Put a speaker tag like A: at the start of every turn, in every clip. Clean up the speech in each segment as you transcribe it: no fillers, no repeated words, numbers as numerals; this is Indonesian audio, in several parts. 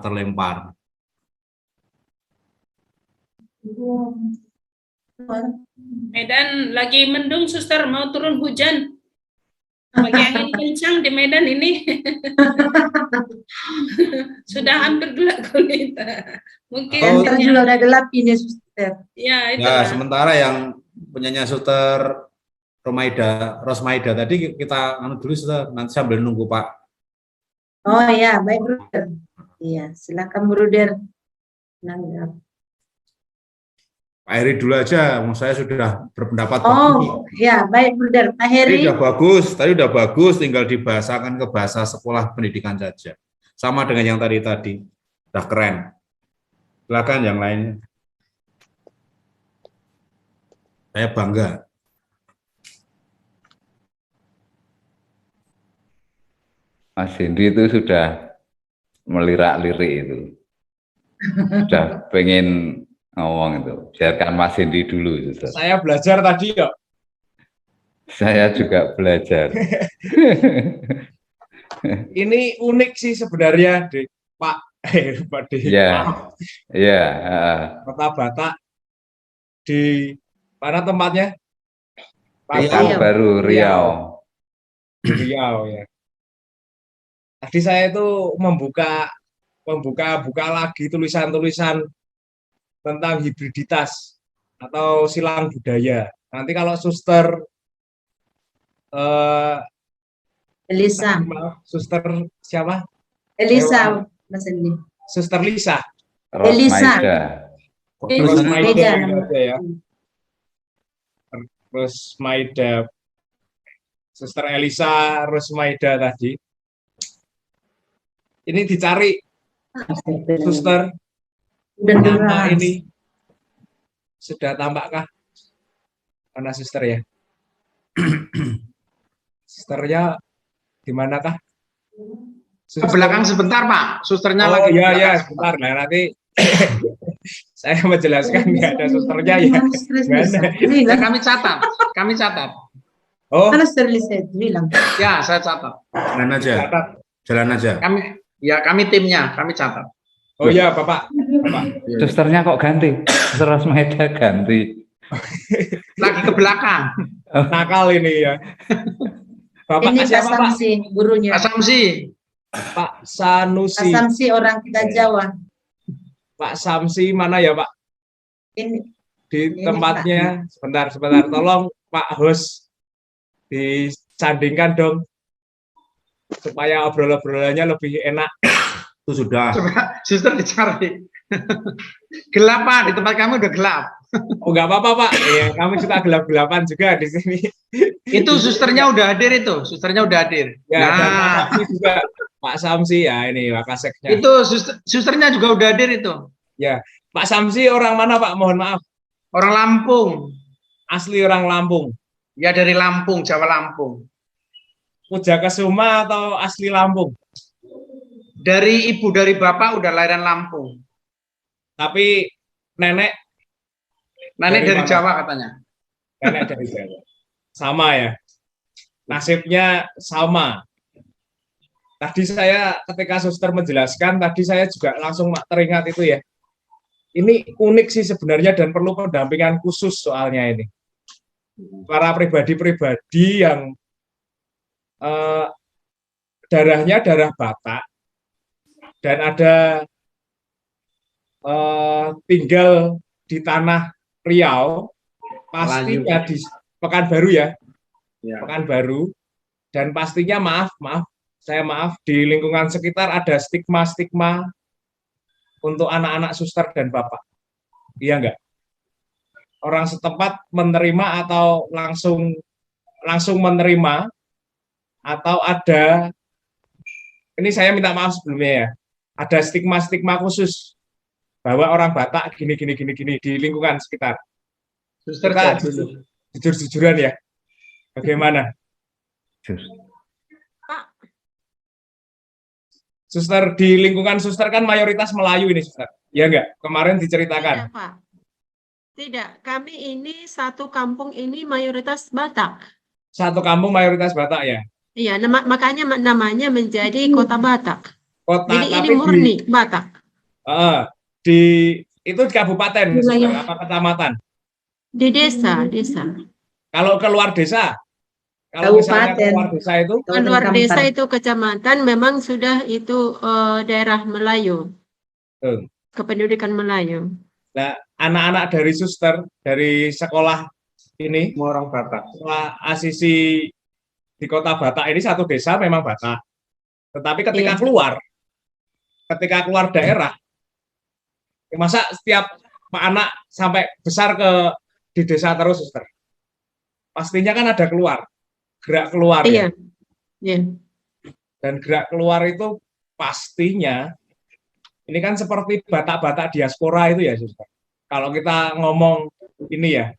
A: terlempar.
B: Medan lagi mendung, suster, mau turun hujan. Lagi angin kencang di Medan ini. Sudah hampir gelap gulita. Mungkin
C: juga udah gelap ini, suster.
B: Ya,
A: Ya, sementara yang punyanya suster Rosmaida tadi kita dulu, suster, nanti sambil nunggu Pak.
C: Oh ya, baik Bruder. Iya, silakan Bruder. Nanggap.
A: Pak Heri dulu aja, saya sudah berpendapat.
C: Oh, ya, baik Bruder. Pak Heri.
A: Tadi udah bagus, tinggal dibahasakan ke bahasa sekolah pendidikan saja. Sama dengan yang tadi, udah keren. Silakan yang lainnya. Saya bangga.
D: Mas Hendri itu sudah melirak-lirik itu. Sudah pengen ngomong itu. Biarkan Mas Hendri dulu. Suster.
E: Saya belajar tadi ya.
D: Saya juga belajar.
E: Ini unik sih sebenarnya, Pak. Pak D.
D: Ya, ya.
E: Kota Batak di mana tempatnya?
D: Pekanbaru, Riau.
E: Riau ya. Tadi saya itu membuka lagi tulisan-tulisan tentang hibriditas atau silang budaya. Nanti kalau suster
C: Elisa.
E: Suster siapa?
C: Elisa, Mas Andi.
E: Suster Lisa.
C: Elisa.
E: Rosmaida ya. Rosmaida. Suster Elisa Rosmaida tadi. Ini dicari, suster. Nama ini sudah tambakkah? Mana suster ya? Susternya di manakah?
F: Ke belakang sebentar, Pak. Susternya lagi.
E: Oh iya, sebentar. Nah, nanti saya menjelaskan nggak ada susternya ya.
F: Ya, kami catat.
E: Oh.
C: Mana sterilisasi bilang?
F: Ya, saya catat.
A: Jalan aja.
F: Kami timnya, kami catat.
E: Oh iya, Bapak.
D: Susternya kok ganti? Suster Rosmaida ganti.
F: Lagi ke belakang.
E: Nakal ini ya. Bapak
C: ini
E: siapa,
C: Pak Samsi, gurunya.
F: Pak Samsi.
E: Pak Sanusi.
C: Pak Samsi orang kita Jawa.
E: Pak Samsi mana ya, Pak?
C: Ini.
E: Di tempatnya. Sebentar. Tolong Pak host disandingkan dong. Supaya obrol-obrolannya lebih enak.
A: Itu sudah.
F: Coba suster dicari. Gelap, Pak, di tempat kamu udah gelap.
E: Oh, nggak apa-apa, Pak. Ya, kami suka gelap-gelapan juga di sini.
F: Itu susternya udah hadir itu. Susternya udah hadir.
E: Ya, dan Pak juga Pak Samsi ya, ini Wakaseknya.
F: Itu susternya juga udah hadir itu.
E: Ya, Pak Samsi orang mana, Pak? Mohon maaf.
F: Orang Lampung.
E: Asli orang Lampung.
F: Ya, dari Lampung, Jawa Lampung.
E: Pujakesuma atau asli Lampung?
F: Dari ibu dari bapak udah lahiran Lampung.
E: Tapi nenek
F: dari Jawa katanya.
E: Nenek dari Jawa. Sama ya. Nasibnya sama. Tadi saya ketika suster menjelaskan, tadi saya juga langsung teringat itu ya. Ini unik sih sebenarnya dan perlu pendampingan khusus soalnya ini. Para pribadi-pribadi yang darahnya darah Batak dan ada tinggal di tanah Riau, pastinya di Pekanbaru ya. Pekanbaru, dan pastinya maaf di lingkungan sekitar ada stigma untuk anak-anak suster dan bapak. Iya enggak? Orang setempat menerima atau langsung menerima atau ada, ini saya minta maaf sebelumnya ya, ada stigma khusus bahwa orang Batak gini di lingkungan sekitar.
F: Suster
E: kita jujur-jujuran ya. Bagaimana? Suster, di lingkungan suster kan mayoritas Melayu ini, suster. Ya enggak? Kemarin diceritakan.
G: Tidak, Pak. Tidak, kami ini satu kampung ini mayoritas Batak.
E: Satu kampung mayoritas Batak ya?
G: Iya, makanya namanya menjadi Kota Batak.
E: Kota,
G: Jadi ini
E: tapi
G: murni Batak.
E: di itu di kabupaten,
G: Wilayah.
E: apa kecamatan?
G: Di desa, desa.
E: Kalau keluar desa, kalau misalnya
C: Kabupaten.
E: keluar desa itu
G: Keluar desa
C: Kampar.
G: itu kecamatan memang sudah itu daerah Melayu,
E: tuh.
G: kependudukan Melayu.
E: Nah, anak-anak dari suster dari sekolah ini,
F: Semua orang Batak.
E: sekolah asisi di kota Batak ini satu desa memang Batak. Tetapi ketika
G: Iya.
E: keluar daerah, masa setiap anak sampai besar di desa terus, suster? Pastinya kan ada gerak keluar ya.
G: Iya. Iya.
E: Dan gerak keluar itu pastinya ini kan seperti Batak-Batak diaspora itu ya, suster. Kalau kita ngomong ini ya,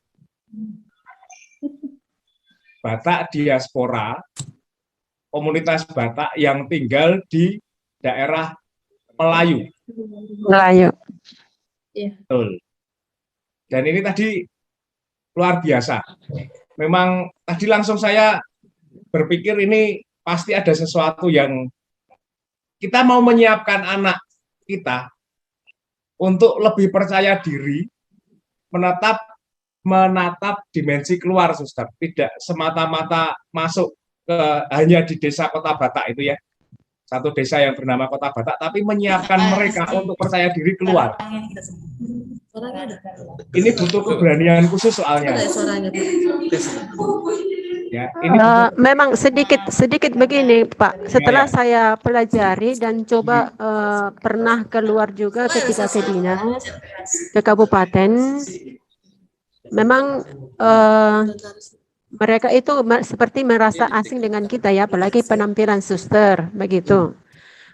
E: Batak diaspora, komunitas Batak yang tinggal di daerah Melayu.
G: Melayu.
E: Betul. Dan ini tadi luar biasa. Memang tadi langsung saya berpikir ini pasti ada sesuatu yang kita mau menyiapkan anak kita untuk lebih percaya diri, menatap dimensi keluar, suster. Tidak semata-mata masuk hanya di desa Kota Batak itu ya. Satu desa yang bernama Kota Batak, tapi menyiapkan mereka untuk percaya diri keluar. Ini butuh keberanian khusus soalnya. Ya, ini
G: Memang sedikit begini, Pak. Setelah saya pelajari dan coba pernah keluar juga ketika ke dinas, ke kabupaten, memang mereka itu seperti merasa asing dengan kita ya, apalagi penampilan suster begitu.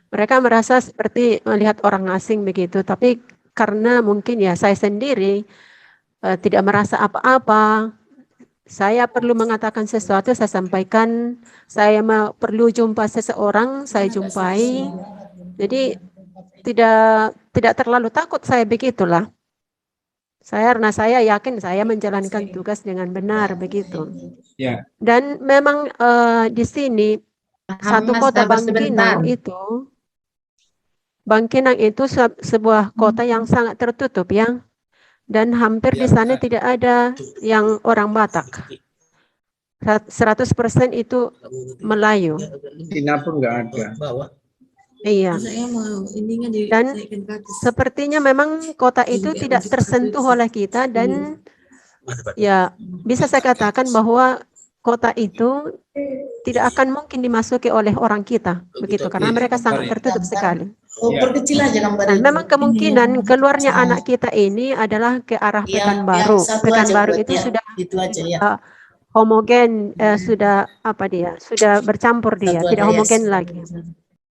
G: Mereka merasa seperti melihat orang asing begitu, tapi karena mungkin ya saya sendiri tidak merasa apa-apa. Saya perlu mengatakan sesuatu, saya sampaikan. Saya perlu jumpa seseorang, saya jumpai. Jadi tidak terlalu takut saya begitulah. Karena saya yakin saya menjalankan tugas dengan benar begitu.
E: ya.
G: Dan memang di sini satu kota Bangkinang itu, sebuah kota yang sangat tertutup ya. Dan hampir di sana tidak ada yang orang Batak. 100% itu Melayu.
F: Cina pun nggak ada.
G: Iya. Dan sepertinya memang kota itu tidak tersentuh oleh kita dan ya bisa saya katakan bahwa kota itu tidak akan mungkin dimasuki oleh orang kita begitu karena mereka sangat tertutup sekali. Dan memang kemungkinan keluarnya anak kita ini adalah ke arah Pekanbaru. Pekanbaru itu sudah homogen, sudah bercampur dia, tidak homogen lagi.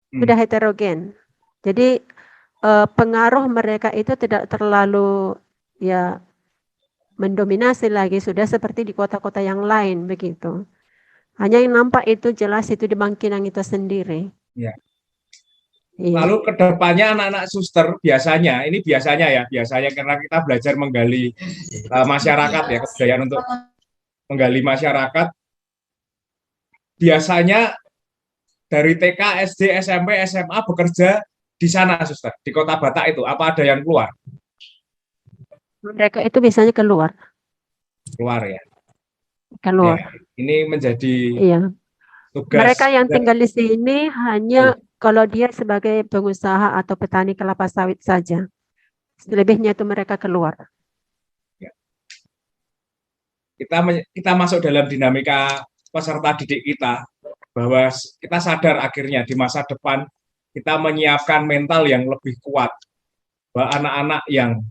G: Sudah heterogen. Jadi pengaruh mereka itu tidak terlalu ya mendominasi lagi, sudah seperti di kota-kota yang lain begitu. Hanya yang nampak itu jelas itu di Bangkinang itu sendiri.
E: Ya.
G: Iya.
E: Lalu kedepannya anak-anak suster biasanya karena kita belajar menggali masyarakat ya, kebudayaan untuk menggali masyarakat. Biasanya dari TK, SD, SMP, SMA bekerja di sana, suster, di Kota Batak itu. Apa ada yang keluar?
G: Mereka itu biasanya keluar
E: Ya.
G: Ya,
E: ini menjadi tugas.
G: Mereka yang tinggal di sini hanya kalau dia sebagai pengusaha atau petani kelapa sawit saja. Selebihnya itu mereka keluar.
E: Ya. Kita masuk dalam dinamika peserta didik kita, bahwa kita sadar akhirnya di masa depan kita menyiapkan mental yang lebih kuat bahwa anak-anak yang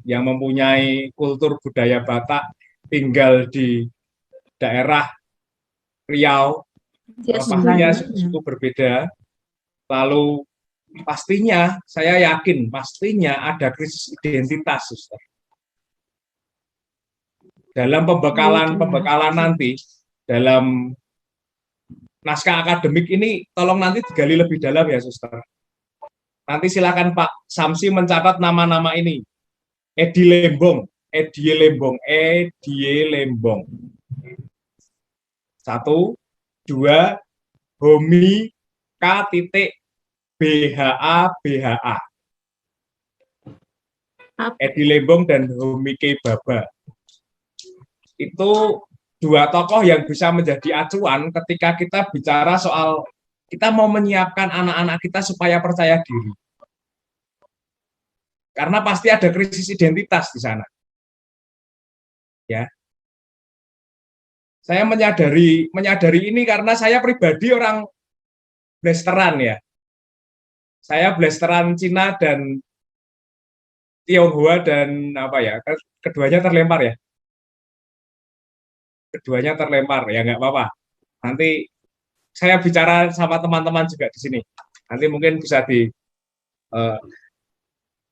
E: yang mempunyai kultur budaya Batak tinggal di daerah Riau pastinya cukup berbeda. Lalu pastinya saya yakin pastinya ada krisis identitas, suster. Dalam pembekalan nanti dalam naskah akademik ini tolong nanti digali lebih dalam ya, suster. Nanti silakan Pak Samsi mencatat nama-nama ini. Edie Lembong. 1, 2, Homi K.BHA. Edi Lembong dan Homike Baba. Itu dua tokoh yang bisa menjadi acuan ketika kita bicara soal kita mau menyiapkan anak-anak kita supaya percaya diri. Karena pasti ada krisis identitas di sana. Ya. Saya menyadari ini karena saya pribadi orang blasteran ya. Saya blasteran Cina dan Tionghoa dan keduanya terlempar ya. Keduanya terlempar ya, nggak apa-apa. Nanti saya bicara sama teman-teman juga di sini. Nanti mungkin bisa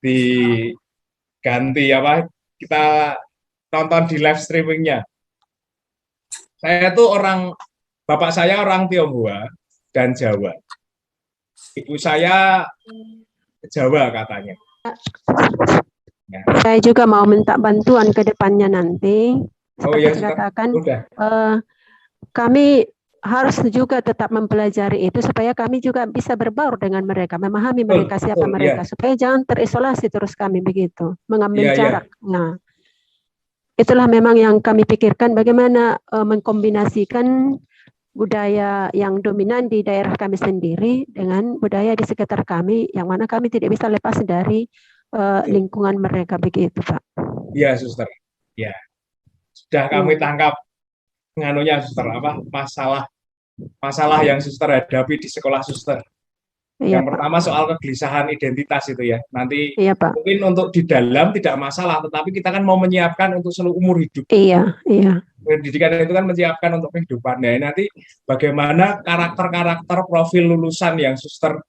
E: diganti kita tonton di live streamingnya. Saya tuh bapak saya orang Tionghoa dan Jawa. Ibu saya Jawa katanya. Ya.
G: Saya juga mau minta bantuan ke depannya nanti.
E: Ya,
G: Katakan kami harus juga tetap mempelajari itu supaya kami juga bisa berbaur dengan mereka, memahami mereka siapa mereka, supaya jangan terisolasi terus kami begitu, mengambil jarak. Nah, itulah memang yang kami pikirkan bagaimana mengkombinasikan budaya yang dominan di daerah kami sendiri dengan budaya di sekitar kami, yang mana kami tidak bisa lepas dari lingkungan mereka begitu, Pak.
E: Iya, Suster. Ya, sudah kami tangkap suster, masalah yang Suster hadapi di sekolah Suster.
G: Iya,
E: yang pertama soal kegelisahan identitas itu ya. Nanti
G: Pak.
E: Mungkin untuk di dalam tidak masalah, tetapi kita kan mau menyiapkan untuk seluruh umur hidup.
G: Iya.
E: Pendidikan itu kan menyiapkan untuk kehidupan. Nah, nanti bagaimana karakter profil lulusan yang Suster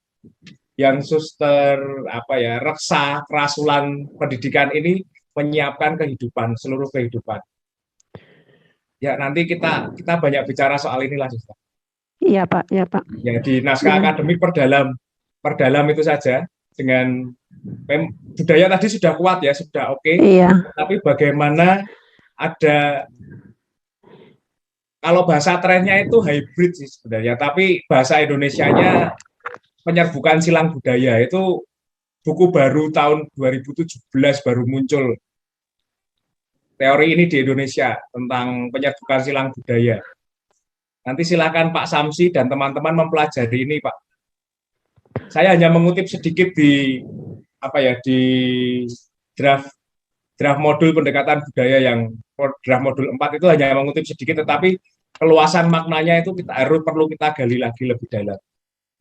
E: reksa kerasulan pendidikan ini menyiapkan seluruh kehidupan. Ya, nanti kita banyak bicara soal inilah, Suster.
G: Iya, Pak.
E: Ya, di naskah akademik perdalam itu saja. Dengan budaya tadi sudah kuat ya, sudah oke.
G: Iya.
E: Tapi bagaimana kalau bahasa trennya itu hybrid sih sebenarnya, tapi bahasa Indonesianya penyerbukan silang budaya. Itu buku baru tahun 2017 baru muncul teori ini di Indonesia tentang penyerbukan silang budaya. Nanti silakan Pak Samsi dan teman-teman mempelajari ini, Pak. Saya hanya mengutip sedikit di draft modul pendekatan budaya yang draft modul 4 itu hanya mengutip sedikit, tetapi keluasan maknanya itu perlu kita gali lagi lebih dalam.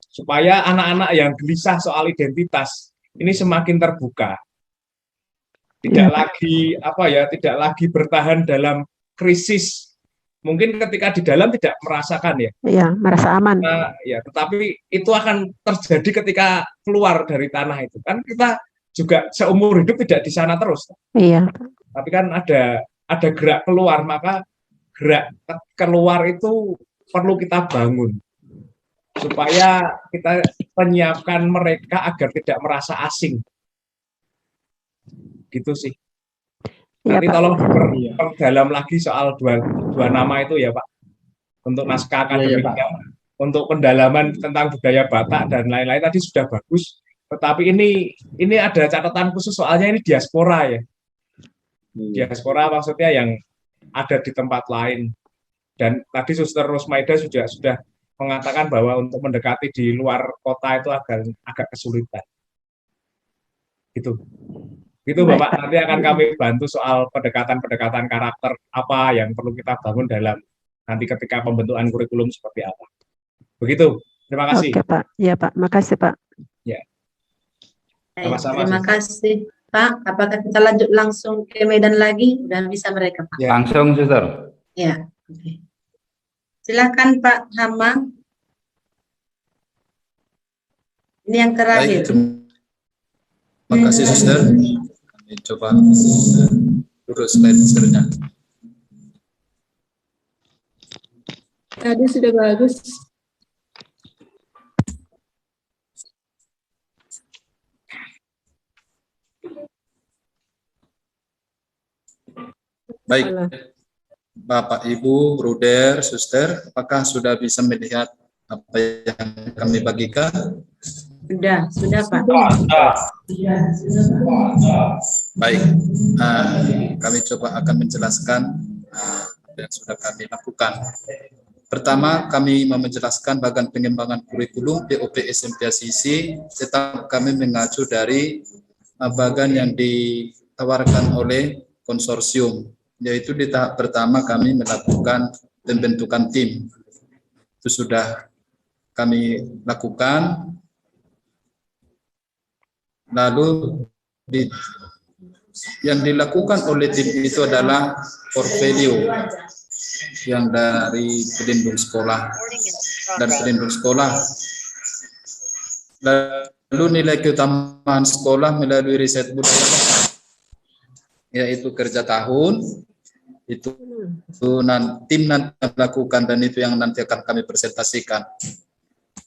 E: Supaya anak-anak yang gelisah soal identitas ini semakin terbuka. Tidak lagi bertahan dalam krisis. Mungkin ketika di dalam tidak merasakan ya.
G: Iya, merasa aman.
E: Ya, tetapi itu akan terjadi ketika keluar dari tanah itu. Kan kita juga seumur hidup tidak di sana terus.
G: Iya.
E: Tapi kan ada gerak keluar, maka gerak keluar itu perlu kita bangun. Supaya kita menyiapkan mereka agar tidak merasa asing. Gitu sih. Nanti tolong diperdalam lagi soal dua nama itu ya, Pak. Untuk naskah akademiknya, untuk pendalaman tentang budaya Batak dan lain-lain tadi sudah bagus. Tetapi ini ada catatan khusus soalnya ini diaspora ya. Diaspora maksudnya yang ada di tempat lain. Dan tadi Suster Rosmaida sudah mengatakan bahwa untuk mendekati di luar kota itu agak kesulitan. Gitu Bapak, nanti akan kami bantu soal pendekatan karakter apa yang perlu kita bangun dalam nanti ketika pembentukan kurikulum seperti apa. Begitu, terima kasih.
G: Oke Pak, ya Pak, makasih Pak.
E: Ya.
C: Sama-sama. Terima kasih Pak. Apakah kita lanjut langsung ke Medan lagi? Dan bisa mereka Pak?
D: Ya. Langsung, Suster.
C: Ya, oke. Silakan Pak Hama. Ini yang terakhir.
H: Terima kasih Suster. Kami coba urus slide-nya.
B: Tadi sudah bagus.
H: Baik, Bapak, Ibu, Bruder, Suster, apakah sudah bisa melihat apa yang kami bagikan?
C: Sudah Pak.
H: Baik, kami coba akan menjelaskan yang sudah kami lakukan. Pertama, kami mau menjelaskan bagian pengembangan kurikulum POP SMP Asisi, tetap kami mengacu dari bagian yang ditawarkan oleh konsorsium, yaitu di tahap pertama kami melakukan pembentukan tim. Itu sudah kami lakukan. Lalu yang dilakukan oleh tim itu adalah portfolio yang dari pelindung sekolah dan pelindung sekolah. Lalu nilai keutamaan sekolah melalui riset budaya, yaitu kerja tahun, itu tim nanti melakukan dan itu yang nanti akan kami presentasikan.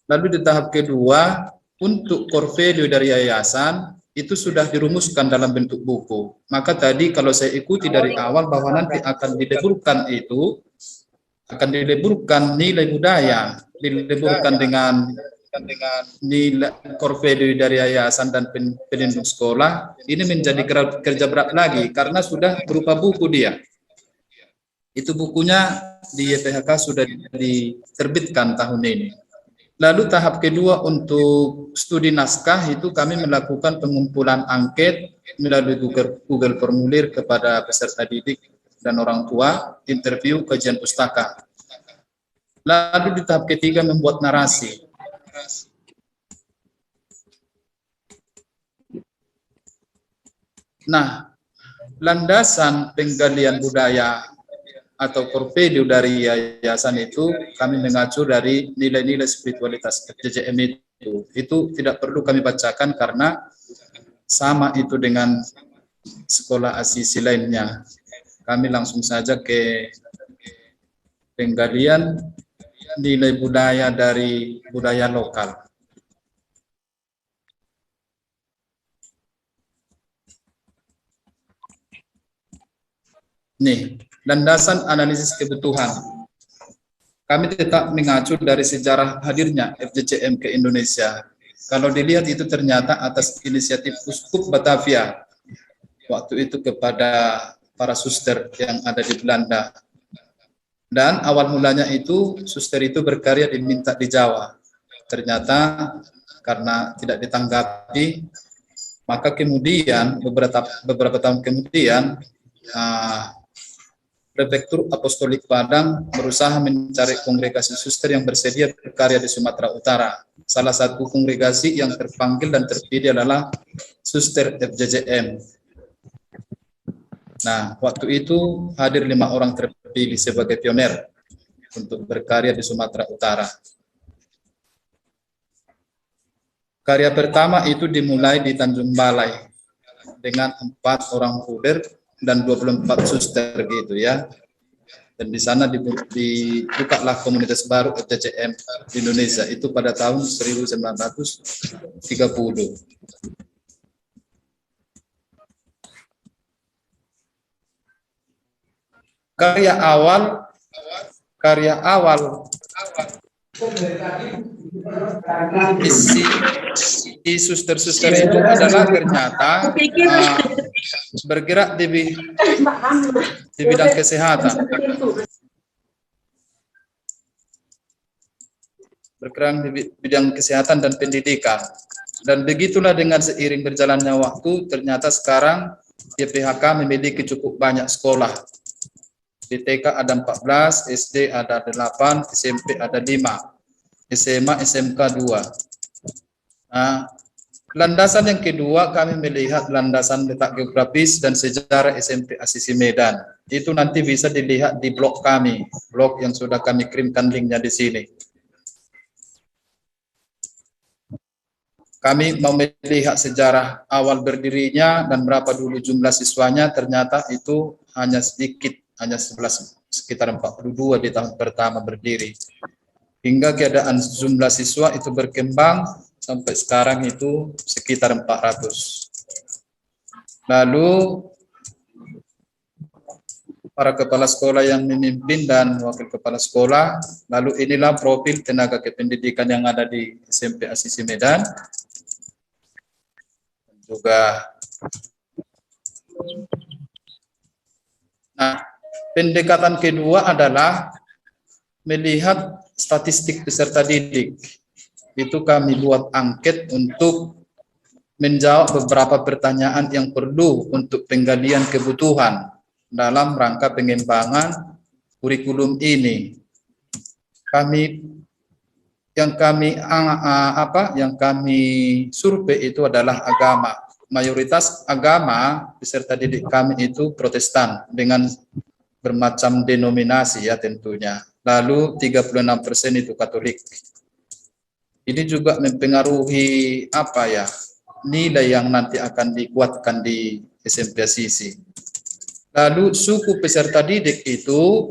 H: Lalu di tahap kedua, untuk core value dari yayasan itu sudah dirumuskan dalam bentuk buku. Maka tadi kalau saya ikuti dari awal bahwa nanti akan dileburkan itu, akan dileburkan nilai budaya, dileburkan dengan nilai core value dari yayasan dan pelindung sekolah, ini menjadi kerja berat lagi karena sudah berupa buku dia. Itu bukunya di YPHK sudah diterbitkan tahun ini. Lalu tahap kedua untuk studi naskah itu kami melakukan pengumpulan angket melalui Google Formulir kepada peserta didik dan orang tua, interview, kajian pustaka. Lalu di tahap ketiga membuat narasi. Nah, landasan penggalian budaya atau core value dari yayasan itu kami mengacu dari nilai-nilai spiritualitas FJJM itu tidak perlu kami bacakan karena sama itu dengan sekolah asisi lainnya. Kami langsung saja ke penggalian nilai budaya dari budaya lokal. Nih, landasan analisis kebutuhan. Kami tetap mengacu dari sejarah hadirnya FJJM ke Indonesia. Kalau dilihat itu ternyata atas inisiatif Uskup Batavia waktu itu kepada para suster yang ada di Belanda. Dan awal mulanya itu suster itu berkarya diminta di Jawa. Ternyata karena tidak ditanggapi, maka kemudian beberapa tahun kemudian Prefektur Apostolik Padang berusaha mencari kongregasi suster yang bersedia berkarya di Sumatera Utara. Salah satu kongregasi yang terpanggil dan terpilih adalah Suster FJJM. Nah, waktu itu hadir 5 orang terpilih sebagai pioner untuk berkarya di Sumatera Utara. Karya pertama itu dimulai di Tanjung Balai dengan 4 orang puder dan 24 suster gitu ya. Dan di sana dibukalah komunitas baru FJJM di Indonesia itu pada tahun 1930. Karya awal isi suster-suster itu adalah ternyata bergerak di bidang kesehatan. Bergerak di bidang kesehatan dan pendidikan. Dan begitulah dengan seiring berjalannya waktu, ternyata sekarang YPHK memiliki cukup banyak sekolah. Di TK ada 14, SD ada 8, SMP ada 5, SMA, SMK 2. Nah, landasan yang kedua kami melihat landasan letak geografis dan sejarah SMP Asisi Medan. Itu nanti bisa dilihat di blog kami, blog yang sudah kami kirimkan linknya di sini. Kami mau melihat sejarah awal berdirinya dan berapa dulu jumlah siswanya, ternyata itu hanya sedikit, hanya 11, sekitar 42 di tahun pertama berdiri. Hingga keadaan jumlah siswa itu berkembang sampai sekarang itu sekitar 400. Lalu para kepala sekolah yang memimpin dan wakil kepala sekolah. Lalu inilah profil tenaga kependidikan yang ada di SMP Asisi Medan. Juga nah, pendekatan kedua adalah melihat statistik peserta didik. Itu kami buat angket untuk menjawab beberapa pertanyaan yang perlu untuk penggalian kebutuhan dalam rangka pengembangan kurikulum ini. Yang kami survei itu adalah agama. Mayoritas agama peserta didik kami itu Protestan dengan bermacam denominasi ya tentunya. Lalu 36% itu Katolik. Ini juga mempengaruhi nilai yang nanti akan dikuatkan di SMP Asisi. Lalu suku peserta didik itu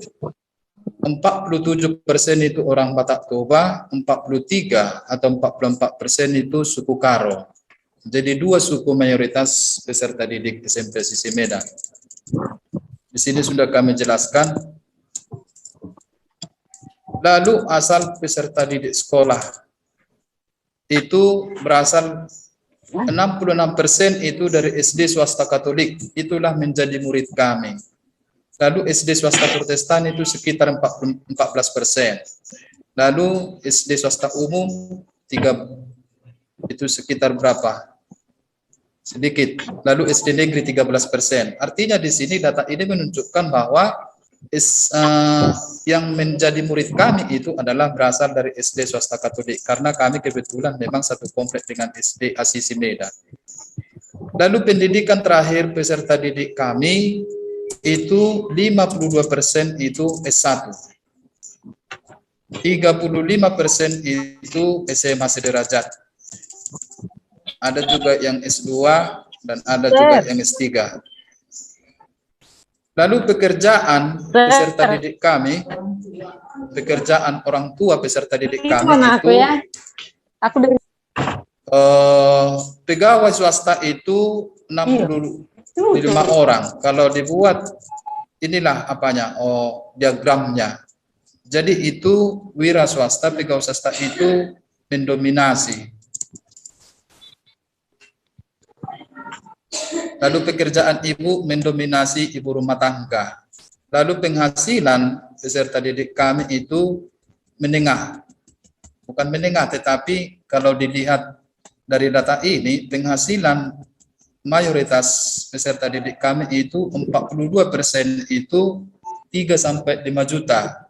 H: 47% itu orang Batak Toba, 43 atau 44% itu suku Karo. Jadi dua suku mayoritas peserta didik SMP Asisi Medan. Di sini sudah kami jelaskan. Lalu asal peserta didik sekolah itu berasal 66% itu dari SD swasta Katolik, itulah menjadi murid kami. Lalu SD swasta Protestan itu sekitar 14%. Lalu SD swasta umum itu sekitar berapa? Sedikit. Lalu SD negeri 13%. Artinya di sini data ini menunjukkan bahwa yang menjadi murid kami itu adalah berasal dari SD swasta Katolik, karena kami kebetulan memang satu komplek dengan SD Asisi Medan. Lalu pendidikan terakhir peserta didik kami itu 52% itu S1, 35% itu SMA sederajat, ada juga yang S2 dan ada juga yang S3. Lalu pekerjaan peserta didik kami, pekerjaan orang tua peserta didik kami itu pegawai swasta itu 65 orang. Kalau dibuat inilah diagramnya. Jadi itu wira swasta, pegawai swasta itu mendominasi. Lalu pekerjaan ibu mendominasi ibu rumah tangga. Lalu penghasilan peserta didik kami itu menengah. Bukan menengah, tetapi kalau dilihat dari data ini, penghasilan mayoritas peserta didik kami itu 42% itu 3 sampai 5 juta.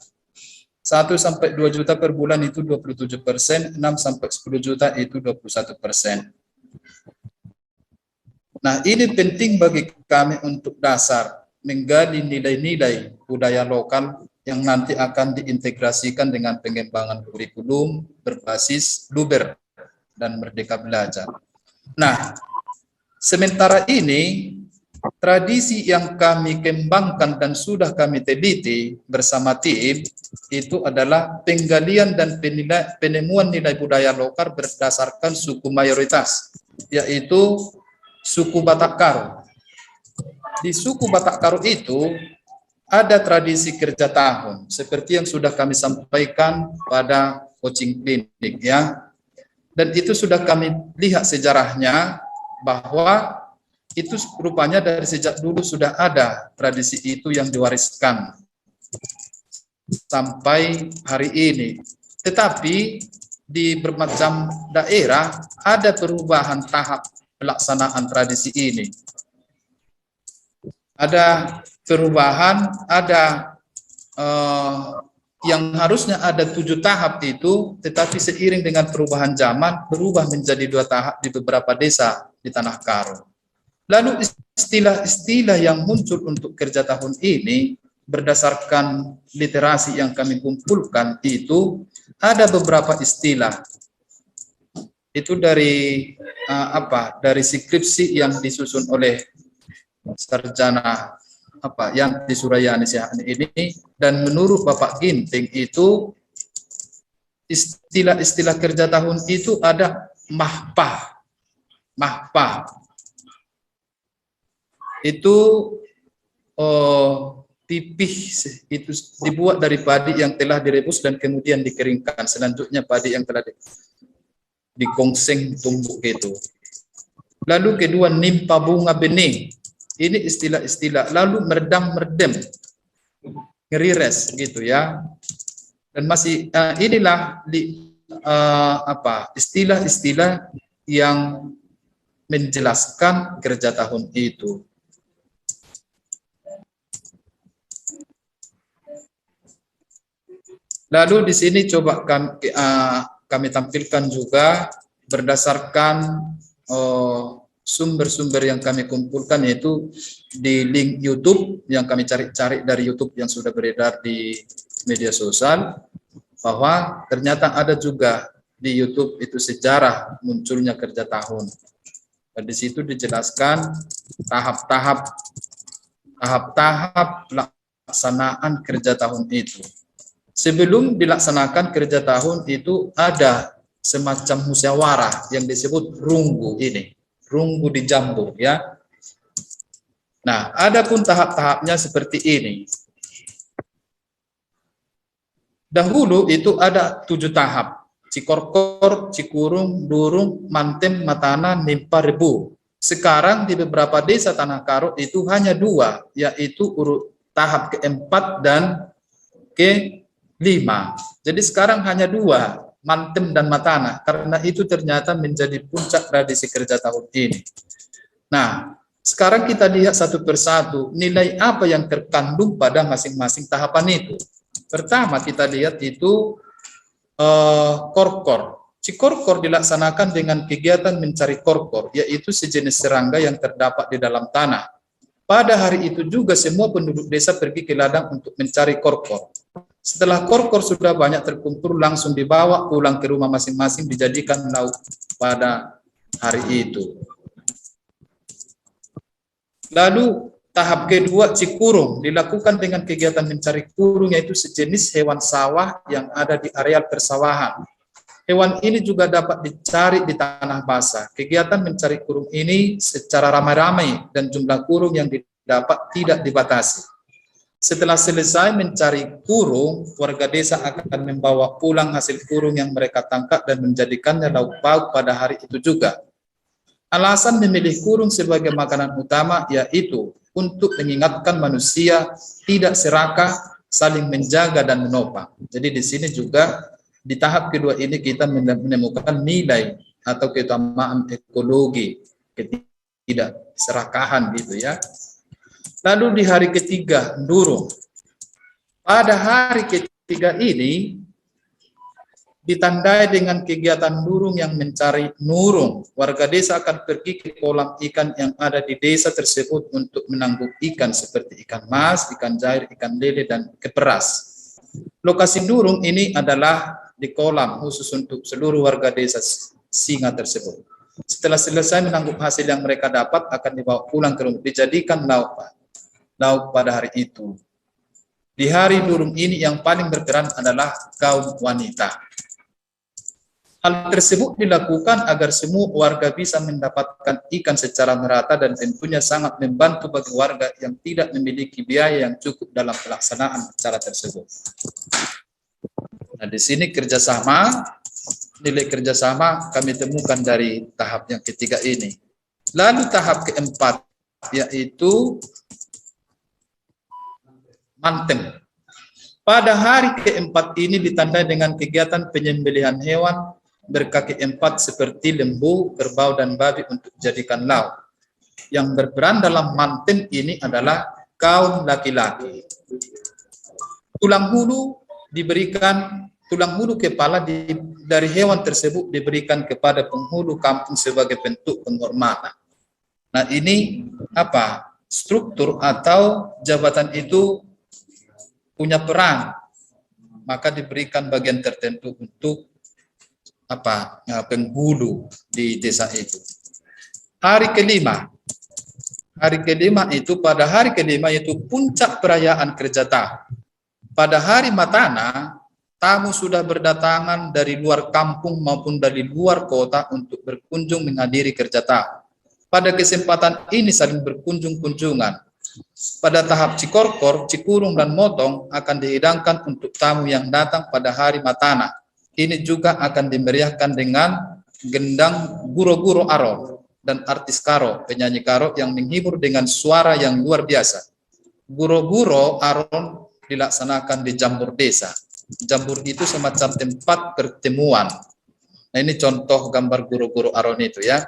H: 1 sampai 2 juta per bulan itu 27%, 6 sampai 10 juta itu 21%. Nah, ini penting bagi kami untuk dasar menggali nilai-nilai budaya lokal yang nanti akan diintegrasikan dengan pengembangan kurikulum berbasis Luber dan Merdeka Belajar. Nah, sementara ini tradisi yang kami kembangkan dan sudah kami teliti bersama tim itu adalah penggalian dan penemuan nilai budaya lokal berdasarkan suku mayoritas, yaitu suku Batak Karo. Di suku Batak Karo itu ada tradisi kerja tahun seperti yang sudah kami sampaikan pada coaching klinik ya. Dan itu sudah kami lihat sejarahnya bahwa itu rupanya dari sejak dulu sudah ada tradisi itu yang diwariskan sampai hari ini. Tetapi di bermacam daerah ada perubahan tahap pelaksanaan tradisi ini. Ada perubahan, ada yang harusnya ada 7 tahap itu, tetapi seiring dengan perubahan zaman berubah menjadi 2 tahap di beberapa desa di Tanah Karo. Lalu istilah-istilah yang muncul untuk kerja tahun ini berdasarkan literasi yang kami kumpulkan itu ada beberapa istilah. Itu dari dari skripsi yang disusun oleh sarjana Yanti Surayani ini, dan menurut Bapak Ginting itu istilah-istilah kerja tahun itu ada mahpah. Itu pipih itu dibuat dari padi yang telah direbus dan kemudian dikeringkan. Selanjutnya padi yang telah digongseng tumbuk itu. Lalu kedua, nimpa bunga bening. Ini istilah-istilah. Lalu meredam-meredem, ngerires gitu ya. Dan masih inilah istilah-istilah yang menjelaskan kerja tahun itu. Lalu di sini coba kami tampilkan juga berdasarkan sumber-sumber yang kami kumpulkan, yaitu di link YouTube yang kami cari dari YouTube yang sudah beredar di media sosial, bahwa ternyata ada juga di YouTube itu sejarah munculnya kerja tahun. Dan di situ dijelaskan tahap-tahap pelaksanaan kerja tahun itu. Sebelum dilaksanakan kerja tahun itu ada semacam musyawarah yang disebut runggu ini. Runggu di jambu ya. Nah, ada pun tahap-tahapnya seperti ini. Dahulu itu ada 7 tahap. Cikorkor, Cikurung, Durung, Mantem, Matana, Nimpa, Rebu. Sekarang di beberapa desa Tanah Karo itu hanya 2, yaitu tahap keempat dan ke-5. Jadi sekarang hanya 2, Mantem dan Matana, karena itu ternyata menjadi puncak tradisi kerja tahun ini. Nah, sekarang kita lihat satu persatu nilai apa yang terkandung pada masing-masing tahapan itu. Pertama kita lihat itu korkor. Cikorkor dilaksanakan dengan kegiatan mencari korkor, yaitu sejenis serangga yang terdapat di dalam tanah. Pada hari itu juga semua penduduk desa pergi ke ladang untuk mencari korkor. Setelah korkor sudah banyak terkumpul, langsung dibawa pulang ke rumah masing-masing, dijadikan lauk pada hari itu. Lalu tahap kedua, Cikurung, dilakukan dengan kegiatan mencari kurung, yaitu sejenis hewan sawah yang ada di areal persawahan. Hewan ini juga dapat dicari di tanah basah. Kegiatan mencari kurung ini secara ramai-ramai dan jumlah kurung yang didapat tidak dibatasi. Setelah selesai mencari kurung, warga desa akan membawa pulang hasil kurung yang mereka tangkap dan menjadikannya lauk pauk pada hari itu juga. Alasan memilih kurung sebagai makanan utama yaitu untuk mengingatkan manusia tidak serakah, saling menjaga dan menopang. Jadi di sini juga di tahap kedua ini kita menemukan nilai atau keutamaan ekologi, ketidakserakahan gitu ya. Lalu di hari ketiga, Durung. Pada hari ketiga ini ditandai dengan kegiatan durung yang mencari nurung. Warga desa akan pergi ke kolam ikan yang ada di desa tersebut untuk menangkap ikan seperti ikan mas, ikan jair, ikan lele, dan keperas. Lokasi durung ini adalah di kolam khusus untuk seluruh warga desa Singa tersebut. Setelah selesai menangkap hasil yang mereka dapat, akan dibawa pulang ke rumah, dijadikan lauk pada hari itu. Di hari durung ini yang paling berperan adalah kaum wanita. Hal tersebut dilakukan agar semua warga bisa mendapatkan ikan secara merata dan tentunya sangat membantu bagi warga yang tidak memiliki biaya yang cukup dalam pelaksanaan acara tersebut. Nah, di sini nilai kerjasama kami temukan dari tahap yang ketiga ini. Lalu tahap keempat yaitu Mantem. Pada hari keempat ini ditandai dengan kegiatan penyembelihan hewan berkaki 4 seperti lembu, kerbau, dan babi untuk dijadikan lauk. Yang berperan dalam Mantem ini adalah kaum laki-laki. Tulang hulu kepala dari hewan tersebut diberikan kepada penghulu kampung sebagai bentuk penghormatan. Nah, ini struktur atau jabatan itu punya peran, maka diberikan bagian tertentu untuk penghulu di desa itu. Hari kelima itu, pada hari kelima itu puncak perayaan kerja tahun. Pada hari Matana, tamu sudah berdatangan dari luar kampung maupun dari luar kota untuk berkunjung menghadiri kerja tahun. Pada kesempatan ini saling berkunjung-kunjungan. Pada tahap Cikorkor, Cikurung, dan Motong akan dihidangkan untuk tamu yang datang pada hari Matana. Ini juga akan dimeriahkan dengan gendang guro-guro aro dan artis karo, penyanyi karo yang menghibur dengan suara yang luar biasa. Guro-guro aro dilaksanakan di Jambur Desa. Jambur itu semacam tempat pertemuan. Nah, ini contoh gambar guro-guro aron itu ya.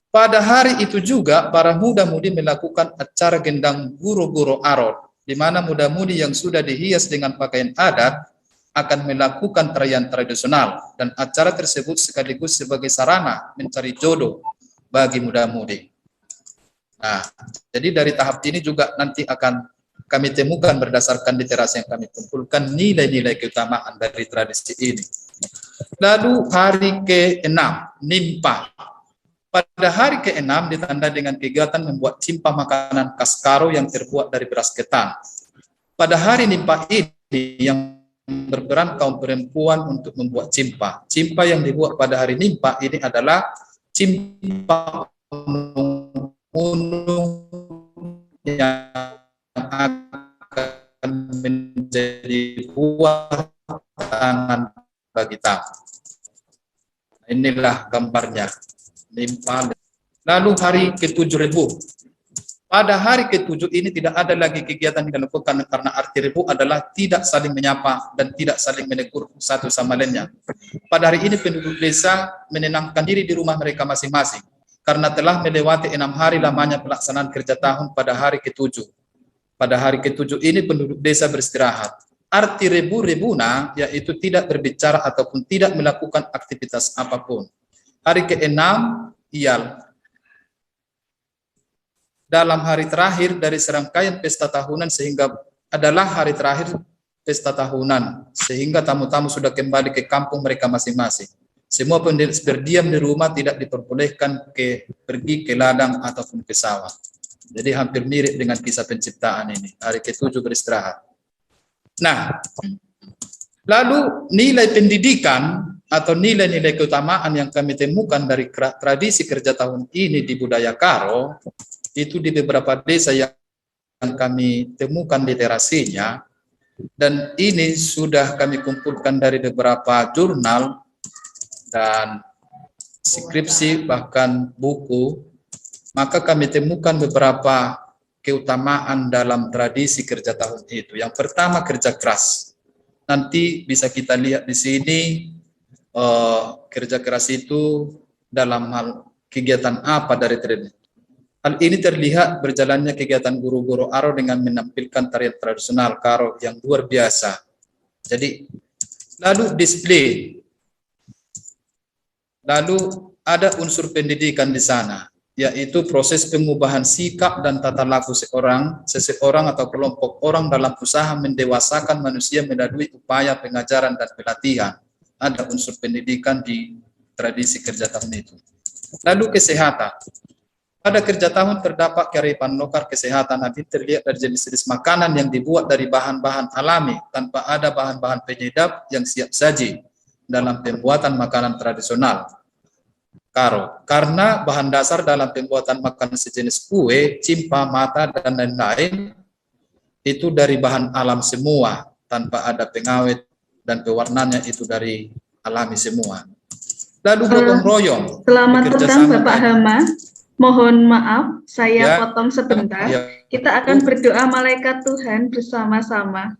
H: Pada hari itu juga para muda-mudi melakukan acara gendang guro-guro aron, di mana muda-mudi yang sudah dihias dengan pakaian adat akan melakukan tarian tradisional, dan acara tersebut sekaligus sebagai sarana mencari jodoh bagi muda-mudi. Nah, jadi dari tahap ini juga nanti akan kami temukan berdasarkan literasi yang kami kumpulkan nilai-nilai keutamaan dari tradisi ini. Lalu hari ke-6, Nimpa. Pada hari ke-6 ditandai dengan kegiatan membuat cimpa makanan khas Karo yang terbuat dari beras ketan. Pada hari Nimpa ini yang berperan kaum perempuan untuk membuat cimpa. Cimpa yang dibuat pada hari Nimpa ini adalah cimpa unung yang akan menjadi buah tangan bagi tamu. Inilah gambarnya. Nimpa. Lalu hari ke-7 Rebu. Pada hari ke-7 ini tidak ada lagi kegiatan yang dilakukan karena arti Rebu adalah tidak saling menyapa dan tidak saling menegur satu sama lainnya. Pada hari ini penduduk desa menenangkan diri di rumah mereka masing-masing karena telah melewati 6 hari lamanya pelaksanaan kerja tahun pada hari ke-7. Pada hari ke-7 ini penduduk desa beristirahat. Arti Rebu-Rebuna yaitu tidak berbicara ataupun tidak melakukan aktivitas apapun. Hari ke-6 Iyal. Dalam hari terakhir dari serangkaian pesta tahunan sehingga adalah hari terakhir pesta tahunan sehingga tamu-tamu sudah kembali ke kampung mereka masing-masing. Semua berdiam di rumah, tidak diperbolehkan pergi ke ladang ataupun ke sawah. Jadi hampir mirip dengan kisah penciptaan ini. Hari ke-7 beristirahat. Nah, lalu nilai pendidikan atau nilai-nilai keutamaan yang kami temukan dari tradisi kerja tahun ini di budaya Karo, itu di beberapa desa yang kami temukan literasinya, dan ini sudah kami kumpulkan dari beberapa jurnal dan skripsi bahkan buku, maka kami temukan beberapa keutamaan dalam tradisi kerja tahun itu. Yang pertama kerja keras. Nanti bisa kita lihat di sini kerja keras itu dalam hal kegiatan apa dari tradisi. Hal ini terlihat berjalannya kegiatan guru-guru Aro dengan menampilkan tarian tradisional Karo yang luar biasa. Jadi, lalu display. Lalu ada unsur pendidikan di sana, yaitu proses pengubahan sikap dan tata laku seseorang atau kelompok orang dalam usaha mendewasakan manusia melalui upaya pengajaran dan pelatihan. Ada unsur pendidikan di tradisi kerja tahun itu. Lalu kesehatan. Pada kerja tahun terdapat kearifan lokal kesehatan. Nanti terlihat dari jenis-jenis makanan yang dibuat dari bahan-bahan alami tanpa ada bahan-bahan penyedap yang siap saji dalam pembuatan makanan tradisional Karo. Karena bahan dasar dalam pembuatan makanan sejenis kue, cimpa, mata, dan lain-lain itu dari bahan alam semua tanpa ada pengawet dan pewarnanya itu dari alami semua. Lalu gotong royong.
I: Selamat petang Bapak Hama. Mohon maaf, saya potong sebentar. Kita akan berdoa malaikat Tuhan bersama-sama.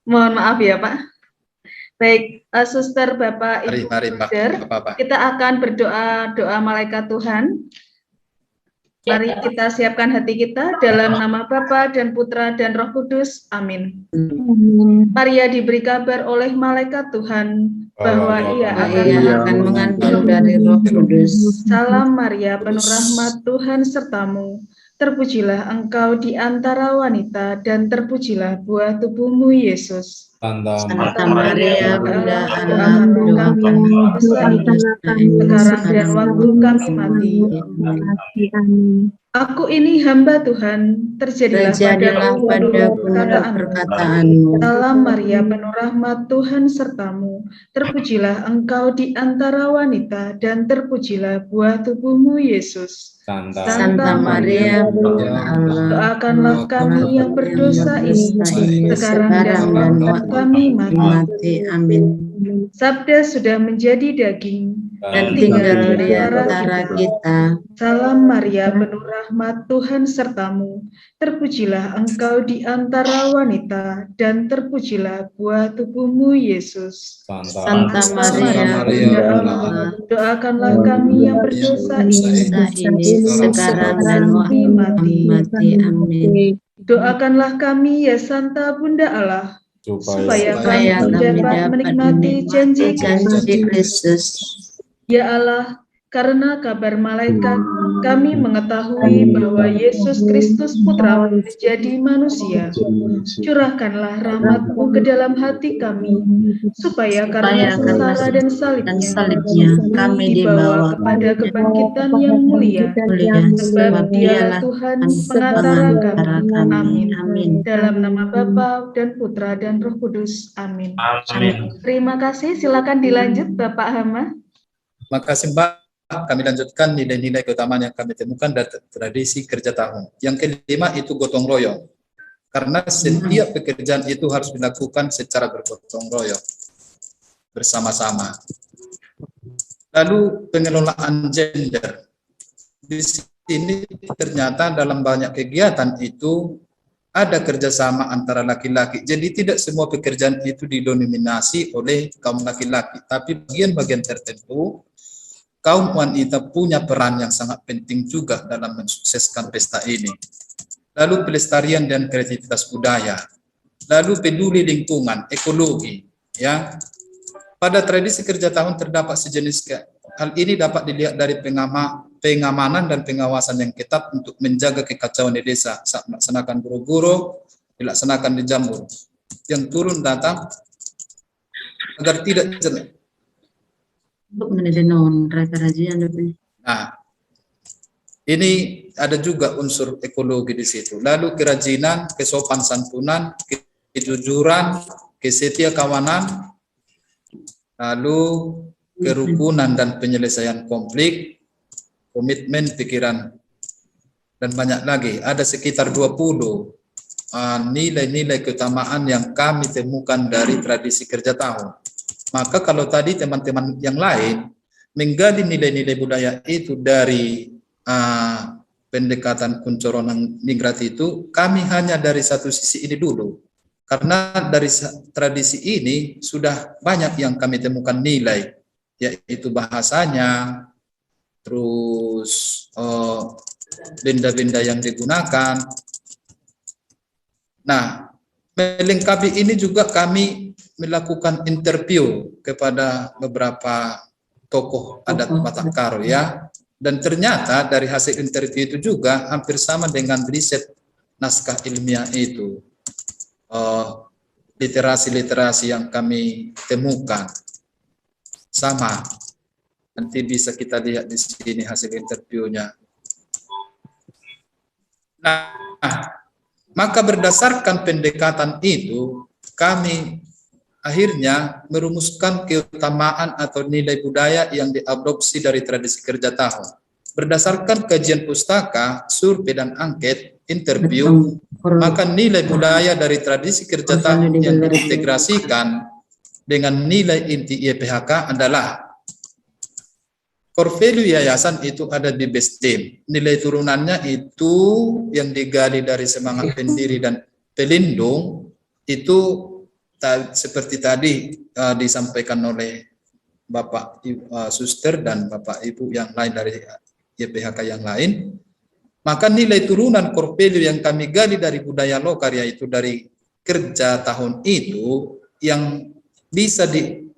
I: Mohon maaf ya Pak. Baik, Suster, Bapak, Ibu, kita akan berdoa doa malaikat Tuhan. Mari kita siapkan hati kita dalam nama Bapa dan Putra dan Roh Kudus. Amin. Maria diberi kabar oleh malaikat Tuhan bahwa ia akan mengandung dari Roh Kudus. Salam Maria, penuh rahmat, Tuhan sertamu. Terpujilah engkau di antara wanita dan terpujilah buah tubuhmu Yesus.
C: Santa Maria, Bunda
I: Allah, sekarang dan waktu kami mati. Aku ini hamba Tuhan, terjadilah padaku perkataanmu. Salam Maria, penuh rahmat, Tuhan sertamu. Terpujilah engkau di antara wanita, dan terpujilah buah tubuhmu, Yesus.
C: Santa Maria, Bunda Allah,
I: doakanlah kami yang berdosa ini, sekarang dan waktu kami mati.
C: Amin.
I: Sabda sudah menjadi daging
C: Dan tinggal di antara kita.
I: Salam Maria, penuh rahmat, Tuhan sertamu. Terpujilah engkau di antara wanita, dan terpujilah buah tubuhmu, Yesus.
C: Santa Maria, Bunda Allah,
I: doakanlah kami yang berdosa ini,
C: sekarang dan waktu kami mati. Amin.
I: Doakanlah kami ya Santa Bunda Allah, supaya kami dapat menikmati janji
C: Kristus.
I: Ya Allah, karena kabar malaikat, kami mengetahui bahwa Yesus Kristus Putramu menjadi manusia. Curahkanlah rahmat-Mu ke dalam hati kami, supaya karena sengsara dan salibnya, kami dibawa kepada kebangkitan yang mulia. Sebab Dialah Tuhan pengatara kami. Amin. Dalam nama Bapa dan Putra dan Roh Kudus. Amin. Terima kasih. Silakan dilanjut, Bapak Hama.
H: Makasih Mbak. Kami lanjutkan nilai-nilai keutamaan yang kami temukan dari tradisi kerja tahun. Yang kelima itu gotong royong. Karena setiap pekerjaan itu harus dilakukan secara bergotong royong, bersama-sama. Lalu pengelolaan gender. Di sini ternyata dalam banyak kegiatan itu ada kerjasama antara laki-laki. Jadi tidak semua pekerjaan itu didominasi oleh kaum laki-laki, tapi bagian-bagian tertentu kaum wanita punya peran yang sangat penting juga dalam mensukseskan pesta ini. Lalu pelestarian dan kreativitas budaya. Lalu peduli lingkungan, ekologi. Ya, pada tradisi kerja tahun terdapat sejenis hal ini dapat dilihat dari pengamanan dan pengawasan yang ketat untuk menjaga kekacauan di desa saat melaksanakan guru-guru, dilaksanakan di Jambur. Yang turun datang agar tidak jelek. Nah, ini ada juga unsur ekologi di situ. Lalu kerajinan, kesopan santunan, kejujuran, kesetia kawanan, lalu kerukunan dan penyelesaian konflik, komitmen pikiran, dan banyak lagi. Ada sekitar 20 nilai-nilai keutamaan yang kami temukan dari tradisi kerja tahun. Maka kalau tadi teman-teman yang lain menggali nilai-nilai budaya itu dari pendekatan Kuncoronan Ningrat itu, kami hanya dari satu sisi ini dulu. Karena dari tradisi ini sudah banyak yang kami temukan nilai, yaitu bahasanya, terus benda-benda yang digunakan. Nah, melengkapi ini juga kami melakukan interview kepada beberapa tokoh adat Batak Karo ya, dan ternyata dari hasil interview itu juga hampir sama dengan riset naskah ilmiah itu, literasi-literasi yang kami temukan sama. Nanti bisa kita lihat di sini hasil interviewnya. Nah, maka berdasarkan pendekatan itu kami akhirnya merumuskan keutamaan atau nilai budaya yang diadopsi dari tradisi kerja tahun. Berdasarkan kajian pustaka, survei dan angket, interview, maka nilai budaya dari tradisi kerja tahun yang diintegrasikan dengan nilai inti YPHK adalah core value yayasan itu ada di base team. Nilai turunannya itu yang digali dari semangat pendiri dan pelindung itu seperti tadi disampaikan oleh Bapak Suster dan Bapak Ibu yang lain dari YPHK yang lain. Maka nilai turunan core value yang kami gali dari budaya lokal, yaitu dari kerja tahun itu, yang bisa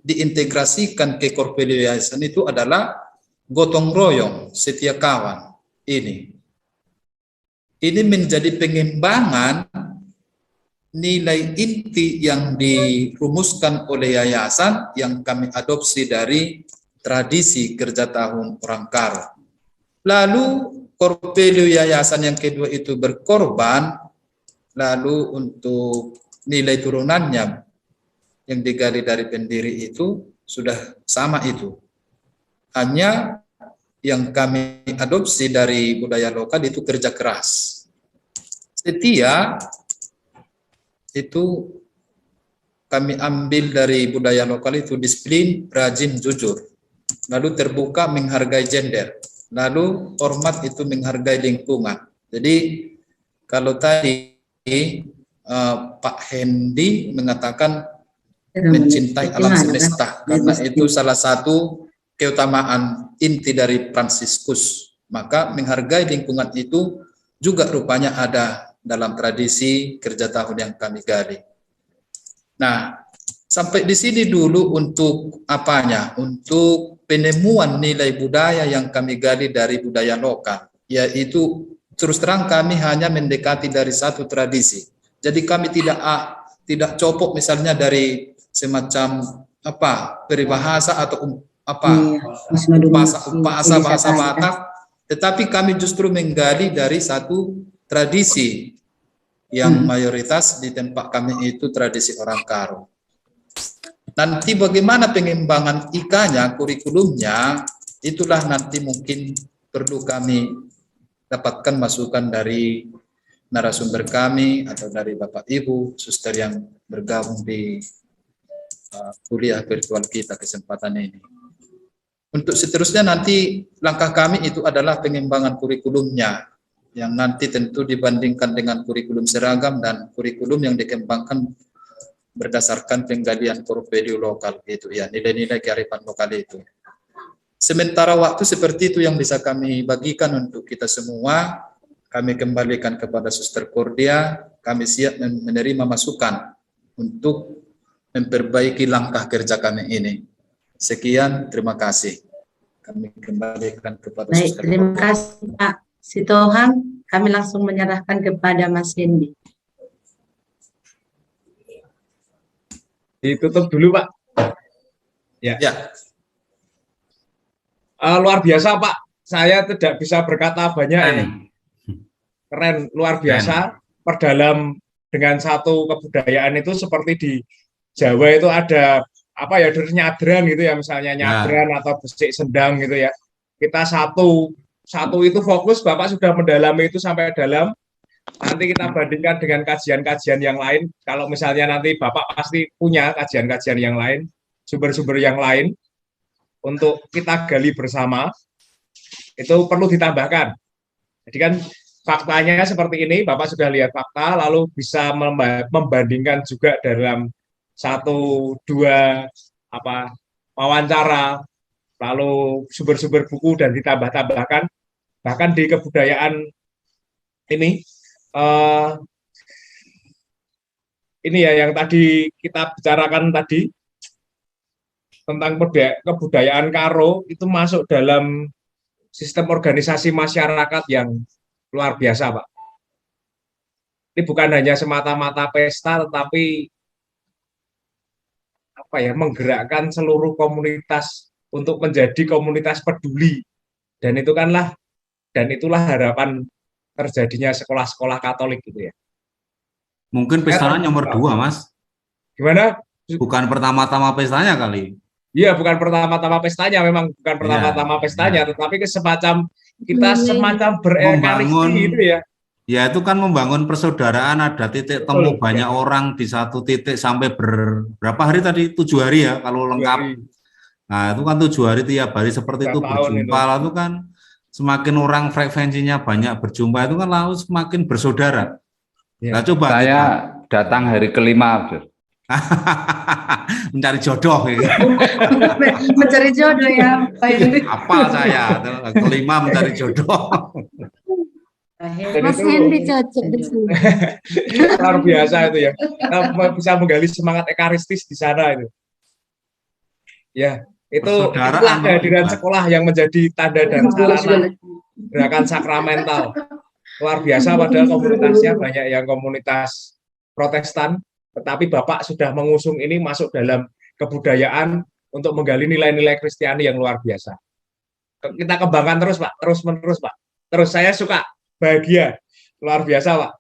H: diintegrasikan ke core value yayasan itu adalah gotong royong, setia kawan. Ini menjadi pengembangan nilai inti yang dirumuskan oleh yayasan yang kami adopsi dari tradisi kerja tahun orang Karo. Lalu Korpelio yayasan yang kedua itu berkorban, lalu untuk nilai turunannya yang digali dari pendiri itu sudah sama itu. Hanya yang kami adopsi dari budaya lokal itu kerja keras. Setia itu kami ambil dari budaya lokal itu disiplin, rajin, jujur. Lalu terbuka, menghargai gender. Lalu hormat itu menghargai lingkungan. Jadi kalau tadi Pak Hendy mengatakan mencintai alam semesta, karena itu salah satu keutamaan inti dari Fransiskus. Maka menghargai lingkungan itu juga rupanya ada dalam tradisi kerja tahun yang kami gali. Nah, sampai di sini dulu untuk apanya? Untuk penemuan nilai budaya yang kami gali dari budaya lokal, yaitu terus terang kami hanya mendekati dari satu tradisi. Jadi kami tidak copok misalnya dari semacam peribahasa atau bahasa Batak, tetapi kami justru menggali dari satu tradisi yang mayoritas di tempat kami itu tradisi orang Karo. Nanti bagaimana pengembangan IKA-nya, kurikulumnya, itulah nanti mungkin perlu kami dapatkan masukan dari narasumber kami atau dari Bapak Ibu, suster yang bergabung di kuliah virtual kita kesempatan ini. Untuk seterusnya nanti langkah kami itu adalah pengembangan kurikulumnya, yang nanti tentu dibandingkan dengan kurikulum seragam dan kurikulum yang dikembangkan berdasarkan penggalian Korpelio lokal itu ya, nilai-nilai kearifan lokal itu. Sementara waktu seperti itu yang bisa kami bagikan untuk kita semua. Kami kembalikan kepada Suster Cordia, kami siap menerima masukan untuk memperbaiki langkah kerja kami ini. Sekian, terima kasih. Kami kembalikan kepada Suster Cordia.
C: Terima kasih Pak Sitohang. Kami langsung menyerahkan kepada Mas Hendy.
E: Ditutup dulu, Pak. Ya. Luar biasa, Pak. Saya tidak bisa berkata banyak ini. Keren, luar biasa. Perdalam dengan satu kebudayaan itu seperti di Jawa itu ada terus nyadran gitu ya, misalnya nyadran atau besik sendang gitu ya. Kita satu itu fokus, Bapak sudah mendalami itu sampai dalam. Nanti kita bandingkan dengan kajian-kajian yang lain. Kalau misalnya nanti Bapak pasti punya kajian-kajian yang lain, sumber-sumber yang lain untuk kita gali bersama, itu perlu ditambahkan. Jadi kan faktanya seperti ini, Bapak sudah lihat fakta, lalu bisa membandingkan juga dalam 1-2 wawancara, lalu sumber-sumber buku dan ditambah-tambahkan. Bahkan di kebudayaan ini ya yang tadi kita bicarakan tadi tentang kebudayaan Karo itu masuk dalam sistem organisasi masyarakat yang luar biasa, Pak. Ini bukan hanya semata-mata pesta, tetapi menggerakkan seluruh komunitas untuk menjadi komunitas peduli. Dan itulah harapan terjadinya sekolah-sekolah Katolik gitu ya.
A: Mungkin pestanya nomor 2, Mas.
E: Gimana?
A: Bukan pertama-tama pestanya kali.
E: Iya, bukan pertama-tama pestanya, memang bukan pertama-tama pestanya, tetapi semacam berekaristi gitu ya.
A: Ya, itu kan membangun persaudaraan, ada titik temu banyak orang di satu titik sampai berapa hari tadi? 7 hari ya kalau lengkap. Nah, itu kan 7 hari tiap hari seperti itu berjumpa, lalu kan semakin orang frekuensinya banyak berjumpa itu kan lalu semakin bersaudara. Nah, coba
D: saya datang hari kelima,
A: mencari jodoh ya.
C: Mencari jodoh ya, Pak Hendy.
A: Apa saya kelima mencari jodoh.
G: Mas Hendy cocok di sini.
E: Luar biasa itu ya. Kita bisa menggali semangat ekaristis di sana itu. Ya. Itu kehadiran sekolah yang menjadi tanda dan sarana gerakan sakramental. Luar biasa, padahal komunitasnya banyak yang komunitas Protestan, tetapi Bapak sudah mengusung ini masuk dalam kebudayaan untuk menggali nilai-nilai Kristiani yang luar biasa. Kita kembangkan terus Pak, terus menerus Pak. Terus saya suka, bahagia, luar biasa Pak.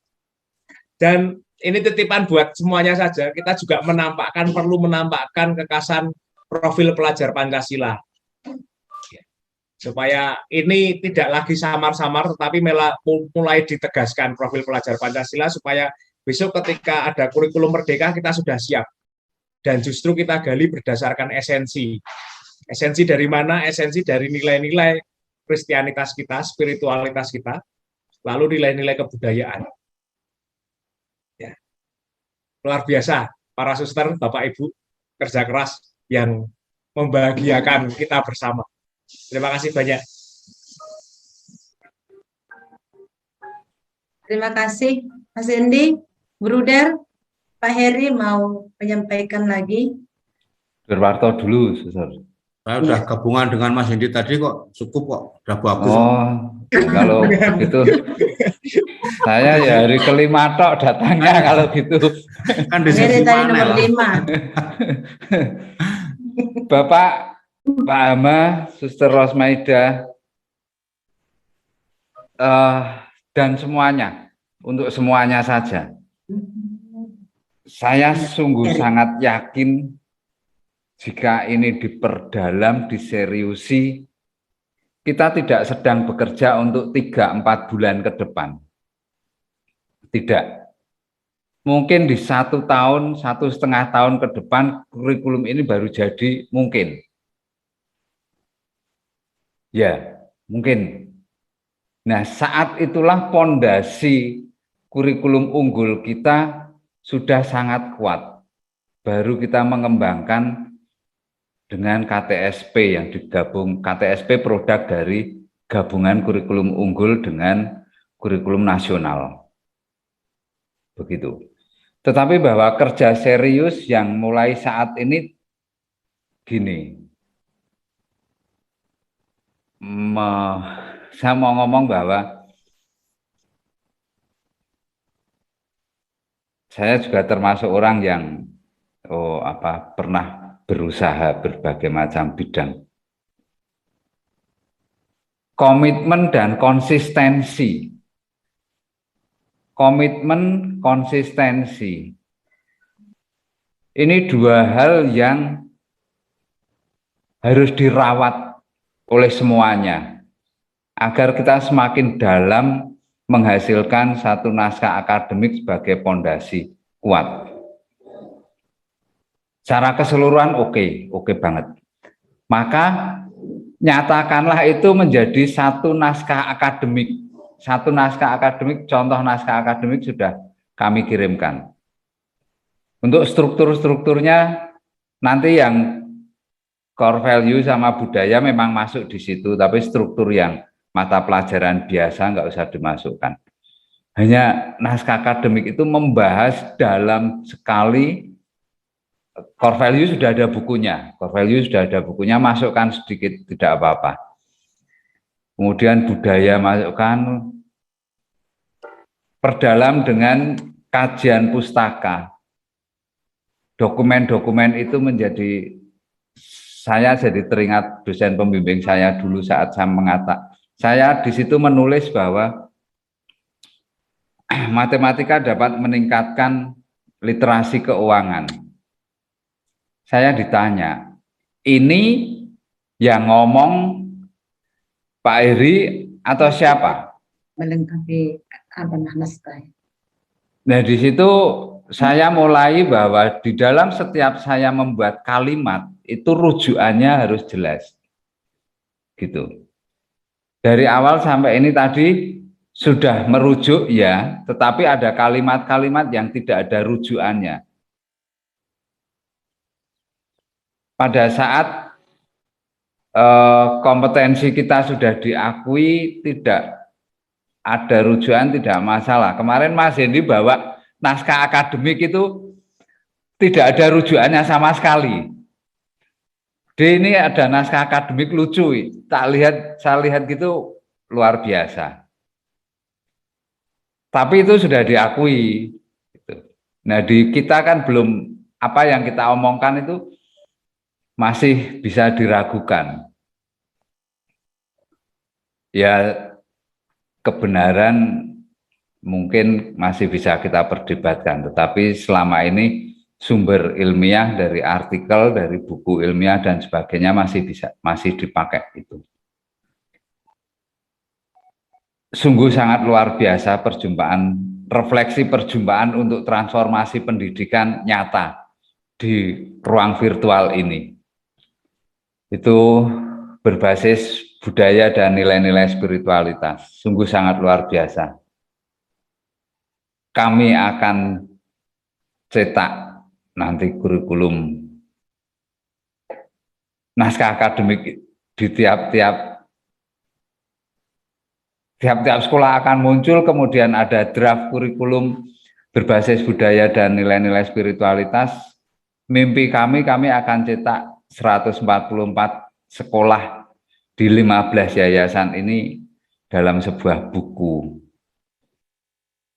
E: Dan ini titipan buat semuanya saja, kita juga perlu menampakkan kekasan profil pelajar Pancasila. Supaya ini tidak lagi samar-samar, tetapi mulai ditegaskan profil pelajar Pancasila, supaya besok ketika ada kurikulum merdeka kita sudah siap. Dan justru kita gali berdasarkan esensi. Esensi dari mana? Esensi dari nilai-nilai kristianitas kita, spiritualitas kita, lalu nilai-nilai kebudayaan. Ya. Luar biasa, para suster, Bapak Ibu, kerja keras yang membahagiakan kita bersama. Terima kasih banyak.
C: Terima kasih, Mas Endi. Bruder, Pak Heri mau menyampaikan lagi.
D: Berwarto dulu, Suster.
A: Saya udah gabungan dengan Mas Endi tadi kok, cukup kok, udah bagus.
D: Oh, kalau gitu, saya ya hari kelima tok datangnya kalau gitu.
A: Kan di sesi
C: nomor 5.
D: Bapak, Pak Hama, Suster Rosmaida, dan semuanya, untuk semuanya saja. Saya sungguh sangat yakin jika ini diperdalam, diseriusi, kita tidak sedang bekerja untuk 3-4 bulan ke depan. Tidak. Mungkin di 1 tahun, 1,5 tahun ke depan, kurikulum ini baru jadi mungkin. Ya, mungkin. Nah, saat itulah pondasi kurikulum unggul kita sudah sangat kuat. Baru kita mengembangkan dengan KTSP yang digabung, KTSP produk dari gabungan kurikulum unggul dengan kurikulum nasional. Begitu. Tetapi bahwa kerja serius yang mulai saat ini gini, saya mau ngomong bahwa saya juga termasuk orang yang pernah berusaha berbagai macam bidang. Komitmen dan konsistensi. Komitmen, konsistensi. Ini 2 hal yang harus dirawat oleh semuanya agar kita semakin dalam menghasilkan satu naskah akademik sebagai pondasi kuat. Secara keseluruhan oke banget. Maka nyatakanlah itu menjadi satu naskah akademik. Satu naskah akademik, contoh naskah akademik sudah kami kirimkan. Untuk struktur-strukturnya nanti yang core value sama budaya memang masuk di situ, tapi struktur yang mata pelajaran biasa nggak usah dimasukkan. Hanya naskah akademik itu membahas dalam sekali. Core value sudah ada bukunya, masukkan sedikit tidak apa-apa. Kemudian budaya masukkan, perdalam dengan kajian pustaka. Dokumen-dokumen itu menjadi, saya jadi teringat dosen pembimbing saya dulu saat saya di situ menulis bahwa matematika dapat meningkatkan literasi keuangan. Saya ditanya, ini yang ngomong Pak Heri atau siapa?
C: Melengkapi naskah.
D: Nah, di situ saya mulai bahwa di dalam setiap saya membuat kalimat itu rujukannya harus jelas. Gitu. Dari awal sampai ini tadi sudah merujuk ya, tetapi ada kalimat-kalimat yang tidak ada rujukannya. Pada saat kompetensi kita sudah diakui, tidak ada rujukan, tidak masalah. Kemarin Mas Hendi bawa naskah akademik itu tidak ada rujukannya sama sekali. Ini ada naskah akademik lucu, saya lihat gitu luar biasa. Tapi itu sudah diakui. Nah, di kita kan belum, apa yang kita omongkan itu masih bisa diragukan. ya kebenaran mungkin masih bisa kita perdebatkan, tetapi selama ini sumber ilmiah dari artikel, dari buku ilmiah dan sebagainya masih dipakai itu. Sungguh sangat luar biasa perjumpaan, refleksi perjumpaan untuk transformasi pendidikan nyata di ruang virtual ini. Itu berbasis budaya dan nilai-nilai spiritualitas, sungguh sangat luar biasa. Kami akan cetak nanti kurikulum naskah akademik di tiap-tiap sekolah akan muncul, kemudian ada draft kurikulum berbasis budaya dan nilai-nilai spiritualitas. Mimpi kami akan cetak 144 sekolah di 15 yayasan ini dalam sebuah buku.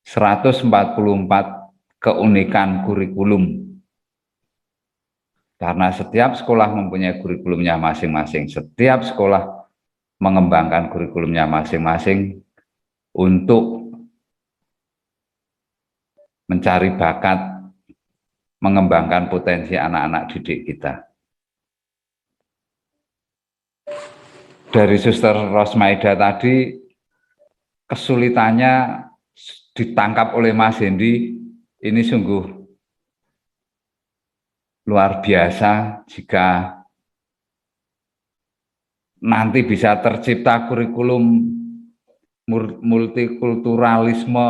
D: 144 keunikan kurikulum. Karena setiap sekolah mempunyai kurikulumnya masing-masing, setiap sekolah mengembangkan kurikulumnya masing-masing untuk mencari bakat, mengembangkan potensi anak-anak didik kita. Dari Suster Rosmaida tadi, kesulitannya ditangkap oleh Mas Hendi, ini sungguh luar biasa jika nanti bisa tercipta kurikulum multikulturalisme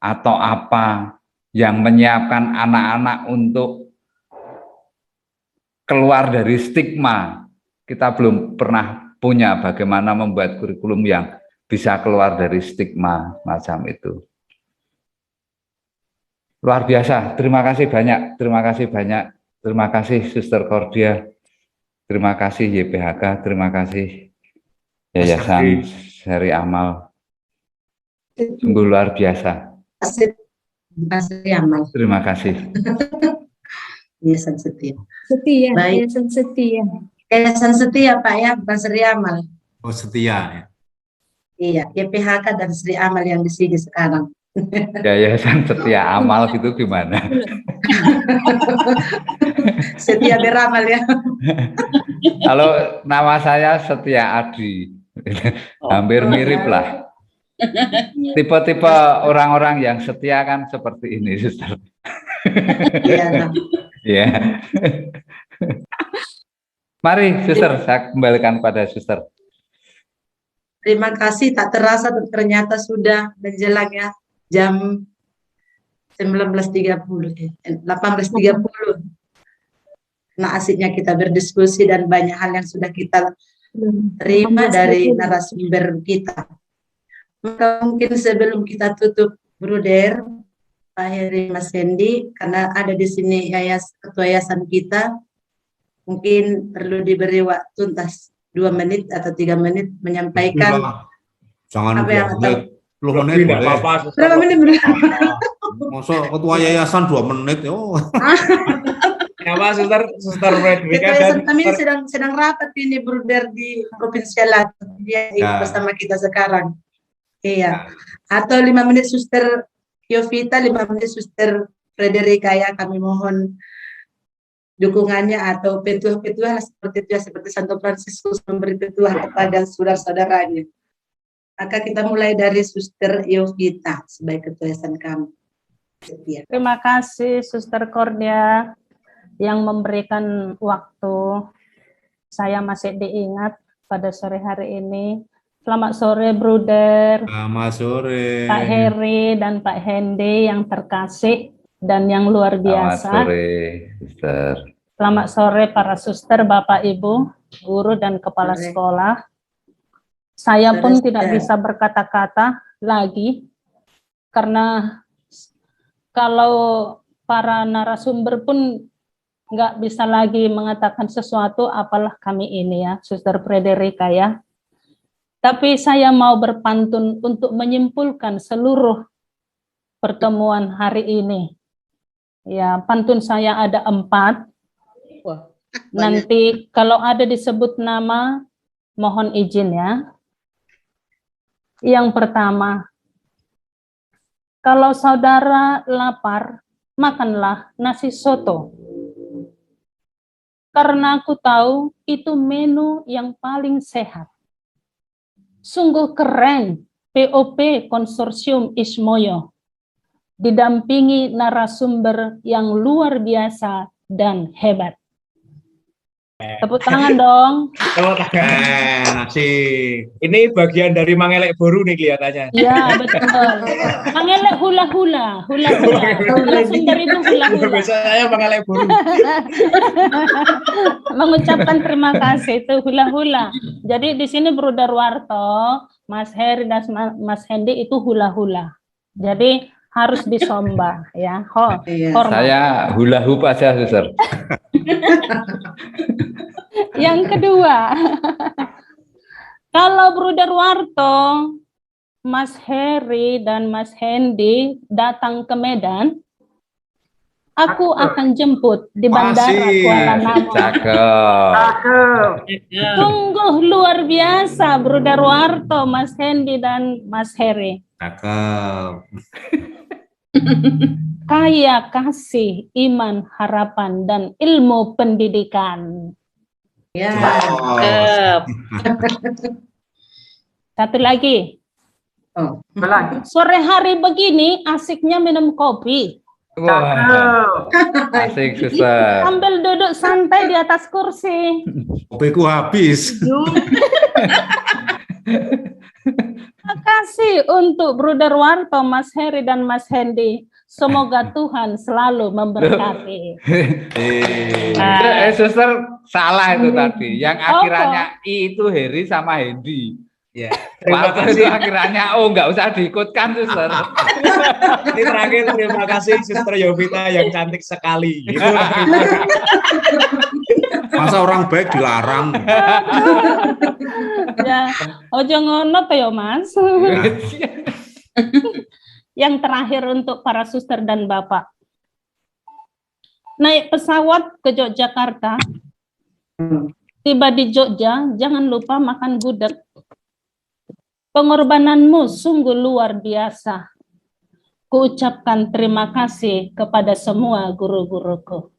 D: atau apa yang menyiapkan anak-anak untuk keluar dari stigma. Kita belum pernah punya bagaimana membuat kurikulum yang bisa keluar dari stigma macam itu. Luar biasa, terima kasih banyak, terima kasih banyak, terima kasih Suster Cordia. Terima kasih YPHK, terima kasih Yayasan Seri Amal. Sungguh luar biasa. Terima kasih.
C: Yayasan Setia.
J: Setia,
C: Baik.
J: Yayasan Setia.
C: Yayasan Setia Pak ya, bukan Seri Amal.
A: Oh, Setia ya.
C: Iya, YPHK dan Seri Amal yang di sini sekarang.
D: Yayasan Setia Amal gitu gimana?
C: Setia beramal ya.
D: Kalau nama saya Setia Adi, hampir mirip lah. Tipe-tipe orang-orang yang setia kan seperti ini, Suster.
C: Iya.
D: Ya. Mari, Suster, saya kembalikan pada Suster.
C: Terima kasih, tak terasa ternyata sudah menjelang ya jam 19.30, 18.30. Nah, asiknya kita berdiskusi dan banyak hal yang sudah kita terima dari narasumber kita. Maka mungkin sebelum kita tutup, Bruder, Pak Heri, Mas Hendi, karena ada di sini ketua yayasan kita, mungkin perlu diberi waktu entah 2 menit atau 3 menit menyampaikan
A: jangan
C: apa yang
A: 10 menit
E: Tidak
A: boleh.
E: apa-apa.
C: berapa menit
A: Masa ketua yayasan 2 menit? Oh.
E: Ya, Pak, Suster Fredrika
C: Ketua
E: dan
C: kami sedang rapat ini Bruder di Provinsi Lampung, dia bersama kita sekarang. Iya. Atau 5 menit Suster Yovita, 5 menit Suster Fredrika ya, kami mohon dukungannya atau petuah-petuah seperti Santo Fransiskus memberi petuah kepada saudara-saudaranya. Maka kita mulai dari Suster Yovita sebagai ketua yayasan kami. Setia.
B: Terima kasih Suster Cordia yang memberikan waktu. Saya masih diingat pada sore hari ini. Selamat sore, Bruder.
A: Selamat sore.
B: Pak Heri dan Pak Hendi yang terkasih dan yang luar biasa.
D: Selamat sore, Suster.
B: Selamat sore para suster, Bapak, Ibu, guru dan kepala sekolah. Saya pun tidak bisa berkata-kata lagi karena kalau para narasumber pun nggak bisa lagi mengatakan sesuatu, apalah kami ini ya, Suster Fredrika ya. Tapi saya mau berpantun untuk menyimpulkan seluruh pertemuan hari ini. Ya, pantun saya ada 4. Nanti kalau ada disebut nama, mohon izin ya. Yang pertama, kalau saudara lapar, makanlah nasi soto. Karena aku tahu itu menu yang paling sehat. Sungguh keren POP Konsorsium Ismoyo, didampingi narasumber yang luar biasa dan hebat. Tepuk tangan dong.
E: Nasi. Ini bagian dari mangelek boru nih kelihatannya.
B: Iya, betul. Mangelek hula-hula. Narasumber itu hula-hula.
E: Biasa saya mangelek boru.
B: Mengucapkan terima kasih itu hula-hula. Jadi di sini Bruder Warto, Mas Heri dan Mas Hendi itu hula-hula. Jadi harus disomba ya. Hormat.
D: Saya hula hoop aja, Suster.
B: Yang kedua, kalau Bruder Warto, Mas Heri dan Mas Hendi datang ke Medan, aku akan jemput di Bandara Kuala Namu. Sungguh luar biasa Bruder Warto, Mas Hendi dan Mas Heri.
A: Cakep.
B: Kaya kasih, iman, harapan, dan ilmu pendidikan.
C: Ya.
B: Satu lagi.
C: Oh.
B: Sore hari begini asiknya minum kopi.
D: Wah, asik, Suster.
B: Sambil duduk santai di atas kursi.
A: Kopiku habis.
B: Terima kasih untuk Bruder Warto, Mas Heri, dan Mas Hendi. Semoga Tuhan selalu memberkati.
D: Suster, salah itu tadi. Yang akhirannya I itu Heri sama Hendi.
E: Ya. Terima kasih.
D: Itu akhirannya nggak usah diikutkan, Suster.
E: Ini terakhir, terima kasih Suster Yovita yang cantik sekali. Gitu.
A: Masa orang baik dilarang?
B: Ya, ojo ngono to ya, Mas. Yang terakhir untuk para suster dan bapak. Naik pesawat ke Yogyakarta, tiba di Jogja, jangan lupa makan gudeg. Pengorbananmu sungguh luar biasa. Kuucapkan terima kasih kepada semua guru-guruku.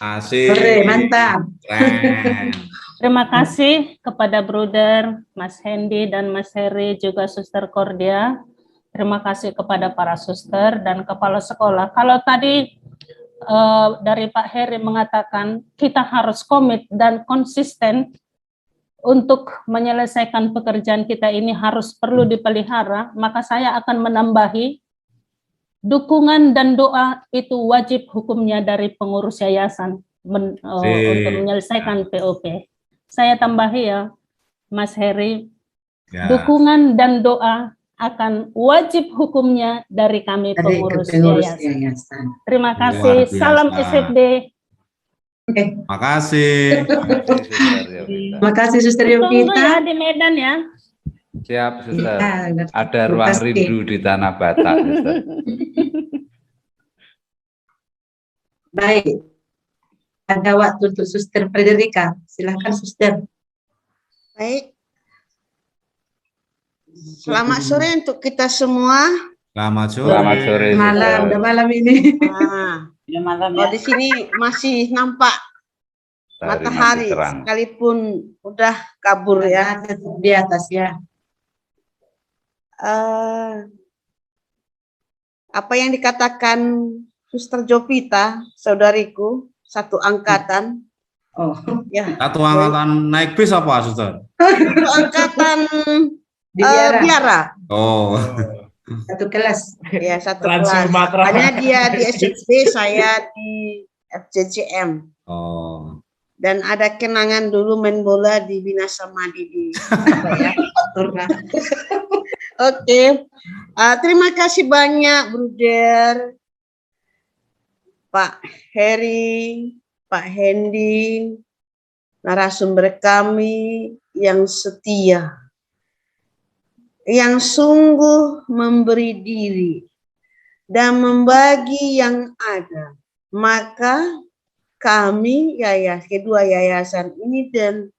A: Asik.
C: Mantap.
A: Keren.
B: Terima kasih kepada Bruder, Mas Hendi, dan Mas Heri, juga Suster Cordia. Terima kasih kepada para suster dan kepala sekolah. Kalau tadi dari Pak Heri mengatakan kita harus komit dan konsisten untuk menyelesaikan pekerjaan kita ini harus perlu dipelihara, maka saya akan menambahi dukungan dan doa itu wajib hukumnya dari pengurus yayasan untuk menyelesaikan POP. Saya tambahi ya, Mas Heri, dukungan dan doa akan wajib hukumnya dari kami pengurus yayasan. Terima kasih. Salam SFD.
A: Terima kasih.
C: Terima kasih Suster
B: Tunggu
C: Yovita.
B: ya di Medan ya.
D: Siap, Suster.
C: Ya,
D: Ada ruang rindu di Tanah Batak, Suster.
C: Baik. Ada waktu untuk Suster Frederika. Silakan Suster.
J: Baik. Selamat sore untuk kita semua.
A: Selamat sore.
D: Selamat sore.
C: Malam, udah malam ini.
J: Udah malam ya. Di sini masih nampak matahari sekalipun udah kabur ya.
C: Di atas ya.
J: Apa yang dikatakan Suster Jovita, saudariku, satu angkatan.
C: Oh,
J: ya.
A: Satu angkatan naik bis apa, Suster?
J: Satu angkatan biara.
A: Oh.
C: Satu kelas.
J: Ya, satu kelas. Hanya dia di SCB, saya di FJCM.
A: Oh.
J: Dan ada kenangan dulu main bola di Bina Samadi di apa ya? Oke. Terima kasih banyak, Bruder, Pak Heri, Pak Hendi, narasumber kami yang setia, yang sungguh memberi diri dan membagi yang ada. Maka kami kedua yayasan ini dan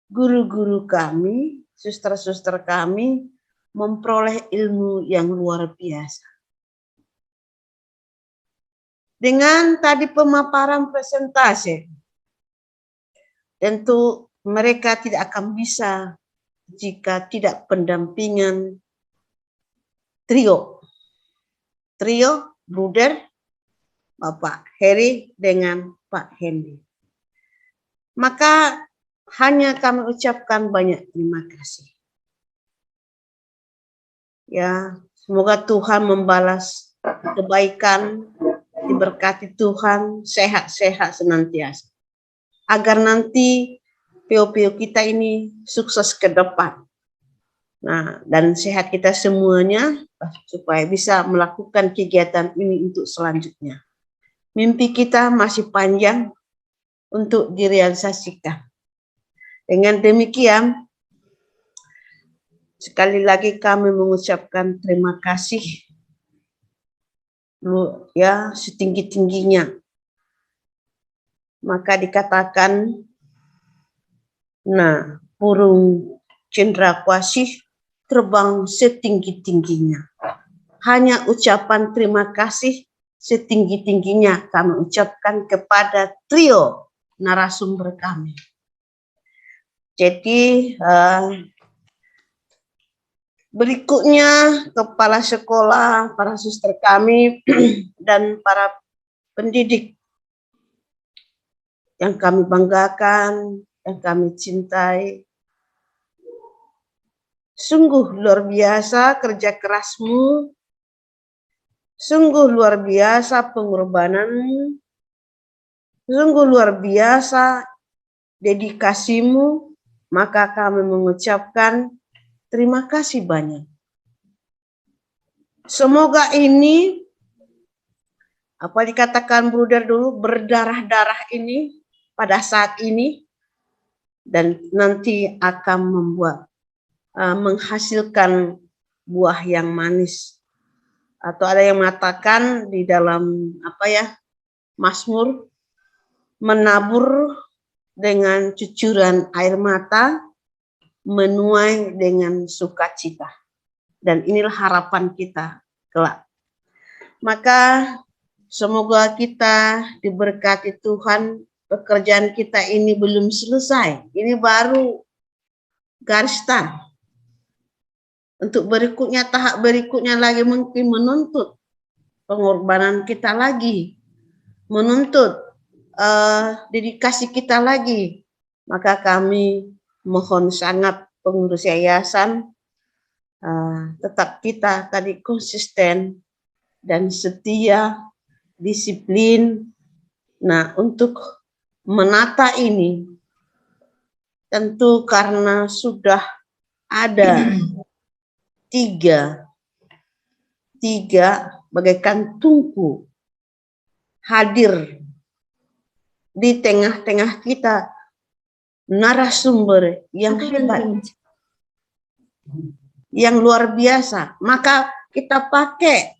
J: guru-guru kami suster-suster kami memperoleh ilmu yang luar biasa. Dengan tadi pemaparan presentasi, tentu mereka tidak akan bisa jika tidak pendampingan trio, Bruder, Bapak Heri dengan Pak Hendy. Maka hanya kami ucapkan banyak terima kasih. Ya, semoga Tuhan membalas kebaikan, diberkati Tuhan, sehat-sehat senantiasa. Agar nanti PO-PO kita ini sukses ke depan. Nah, dan sehat kita semuanya supaya bisa melakukan kegiatan ini untuk selanjutnya. Mimpi kita masih panjang untuk direalisasikan. Dengan demikian, sekali lagi kami mengucapkan terima kasih ya setinggi-tingginya. Maka dikatakan, nah, burung cendrawasih terbang setinggi-tingginya. Hanya ucapan terima kasih setinggi-tingginya kami ucapkan kepada trio narasumber kami. Jadi berikutnya kepala sekolah, para suster kami dan para pendidik yang kami banggakan, yang kami cintai. Sungguh luar biasa kerja kerasmu, sungguh luar biasa pengorbananmu, sungguh luar biasa dedikasimu, maka kami mengucapkan terima kasih banyak. Semoga ini, apa dikatakan Bruder dulu, berdarah-darah ini pada saat ini, dan nanti akan membuat menghasilkan buah yang manis. Atau ada yang mengatakan di dalam Mazmur, menabur dengan cucuran air mata, menuai dengan sukacita. Dan inilah harapan kita kelak. Maka semoga kita diberkati Tuhan. Pekerjaan kita ini belum selesai. Ini baru garis start. Untuk berikutnya, tahap berikutnya lagi mungkin menuntut pengorbanan kita lagi, menuntut dedikasi kita lagi. Maka kami mohon sangat pengurus yayasan, tetap kita tadi konsisten dan setia, disiplin. Nah, untuk menata ini, tentu karena sudah ada tiga bagaikan tungku hadir di tengah-tengah kita, narasumber yang hebat, yang luar biasa. Maka kita pakai,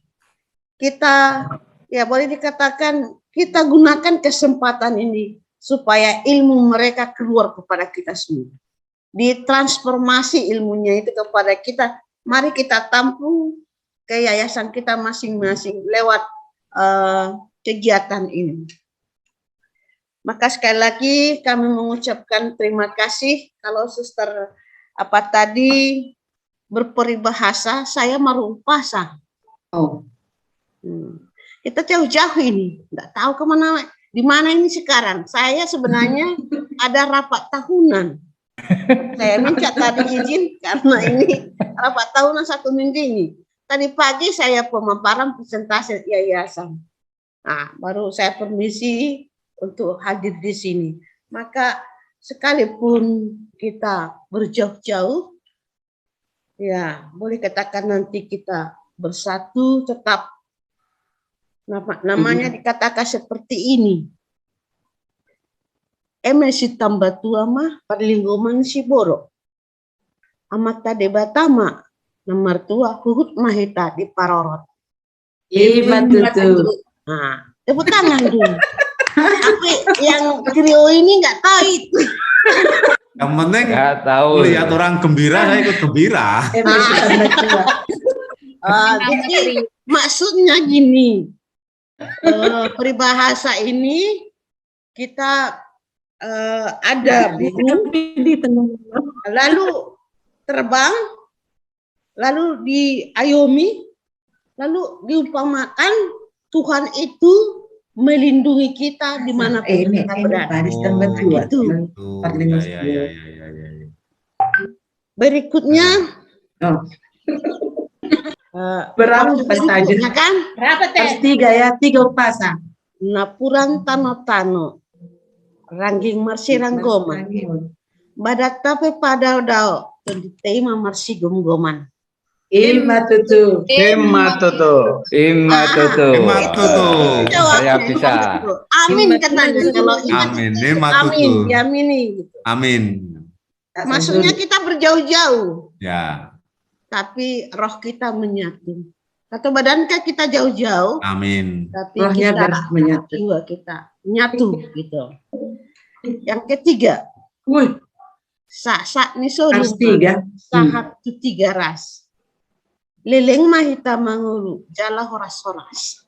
J: ya boleh dikatakan kita gunakan kesempatan ini supaya ilmu mereka keluar kepada kita semua. Ditransformasi ilmunya itu kepada kita. Mari kita tampung ke yayasan kita masing-masing lewat kegiatan ini. Maka sekali lagi kami mengucapkan terima kasih. Kalau suster tadi berperibahasa, saya marumpasa. Kita jauh-jauh ini, nggak tahu kemana, di mana ini sekarang. Saya sebenarnya ada rapat tahunan. Saya minta tadi izin karena ini rapat tahunan 1 minggu ini. Tadi pagi saya pemaparan presentasi yayasan. Nah, baru saya permisi untuk hadir di sini. Maka sekalipun kita berjauh-jauh, ya boleh katakan nanti kita bersatu tetap. Namanya dikatakan seperti ini. Si tambah tua mah perlinggoman si borok. Amata debatama nomor tua huhut mahita di parorot.
K: Iya betul.
J: Nah, tepuk tangan dulu. Tapi yang trio ini nggak tahu itu.
A: Yang penting
D: Nggak tahu.
A: lihat orang gembira, saya ikut gembira.
J: Jadi maksudnya gini, peribahasa ini kita ada burung, lalu terbang, lalu diayomi, lalu diumpamakan Tuhan itu melindungi kita dimanapun kita berada. Itu. Berikutnya,
C: berapa saja
J: kan?
C: Berapa teh? 3 pasang.
J: Napurang tano-tano, rangging marsirang goman, badak tape pada dao, tema marsi gom-goman.
C: Imatutu.
D: Imatutu. Saya bisa.
J: Amin katanya kalau
A: Amin.
J: Amin, diamini.
A: Amin.
J: Maksudnya kita berjauh-jauh.
A: Ya.
J: Tapi roh kita menyatu. Satu badan kita jauh-jauh.
A: Amin.
J: Tapi
C: Rohnya
J: kita
C: menyatu.
J: Juga kita nyatu gitu. Yang ketiga. Sak-sak niso
C: Harus 3.
J: Sahat tu 3 ras. Leleng mahita mangulu, jala horas-horas.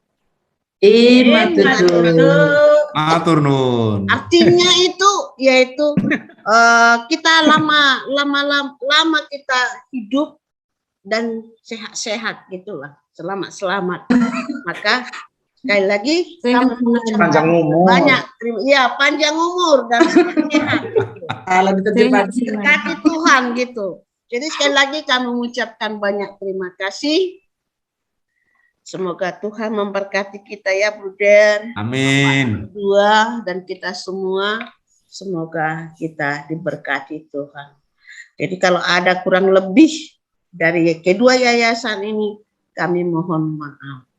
A: Matur nuwun.
J: Artinya itu yaitu kita lama kita hidup dan sehat-sehat gitulah, selamat. Maka sekali lagi kami
F: Panjang umur.
J: banyak panjang umur dan sehat. Berkati Tuhan gitu. Jadi sekali lagi kami mengucapkan banyak terima kasih. Semoga Tuhan memberkati kita ya, Bruder.
A: Amin.
J: Dua dan kita semua, semoga kita diberkati Tuhan. Jadi kalau ada kurang lebih dari kedua yayasan ini, kami mohon maaf.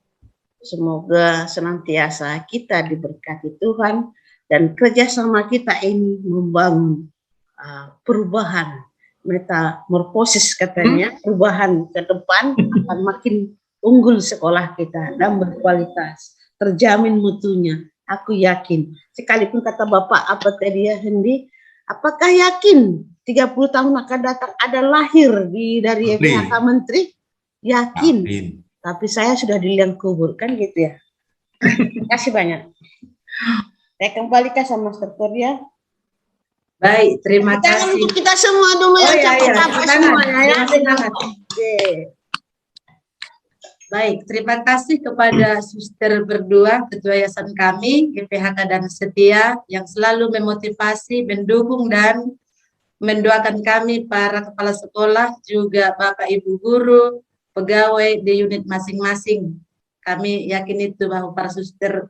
J: Semoga senantiasa kita diberkati Tuhan dan kerjasama kita ini membangun perubahan. Metamorfosis katanya, perubahan ke depan akan makin unggul sekolah kita dan berkualitas, terjamin mutunya. Aku yakin, sekalipun kata Bapak apa tadi ya Hendi, apakah yakin 30 tahun akan datang ada lahir dari PHK Menteri? Yakin. Tapi saya sudah di liang kubur, kan gitu ya. Terima kasih banyak. Saya kembalikan sama Master Korea.
C: Baik, terima kasih.
J: Untuk kita semua dulu ya, capek semuanya ya.
C: Baik, terima kasih kepada suster berdua, ketua yayasan kami, GPHK dan Setia, yang selalu memotivasi, mendukung dan mendoakan kami para kepala sekolah, juga Bapak Ibu guru, pegawai di unit masing-masing. Kami yakin itu bahwa para suster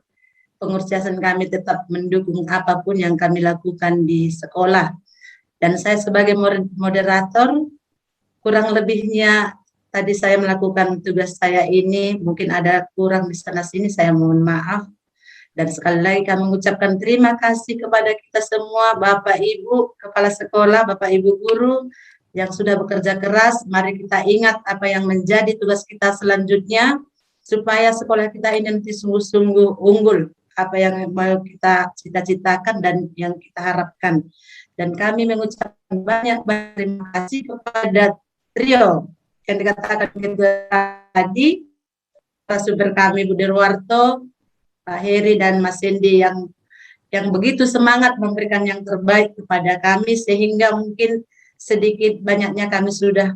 C: pengurus yayasan kami tetap mendukung apapun yang kami lakukan di sekolah. Dan saya sebagai moderator, kurang lebihnya tadi saya melakukan tugas saya ini, mungkin ada kurang di sana sini, saya mohon maaf. Dan sekali lagi kami mengucapkan terima kasih kepada kita semua, Bapak Ibu kepala sekolah, Bapak Ibu guru yang sudah bekerja keras. Mari kita ingat apa yang menjadi tugas kita selanjutnya, supaya sekolah kita ini nanti sungguh-sungguh unggul, apa yang mau kita cita-citakan dan yang kita harapkan. Dan kami mengucapkan banyak terima kasih kepada trio yang dikatakan tadi, Pak Super kami Bu Derwarto, Pak Heri dan Mas Sendi yang begitu semangat memberikan yang terbaik kepada kami, sehingga mungkin sedikit banyaknya kami sudah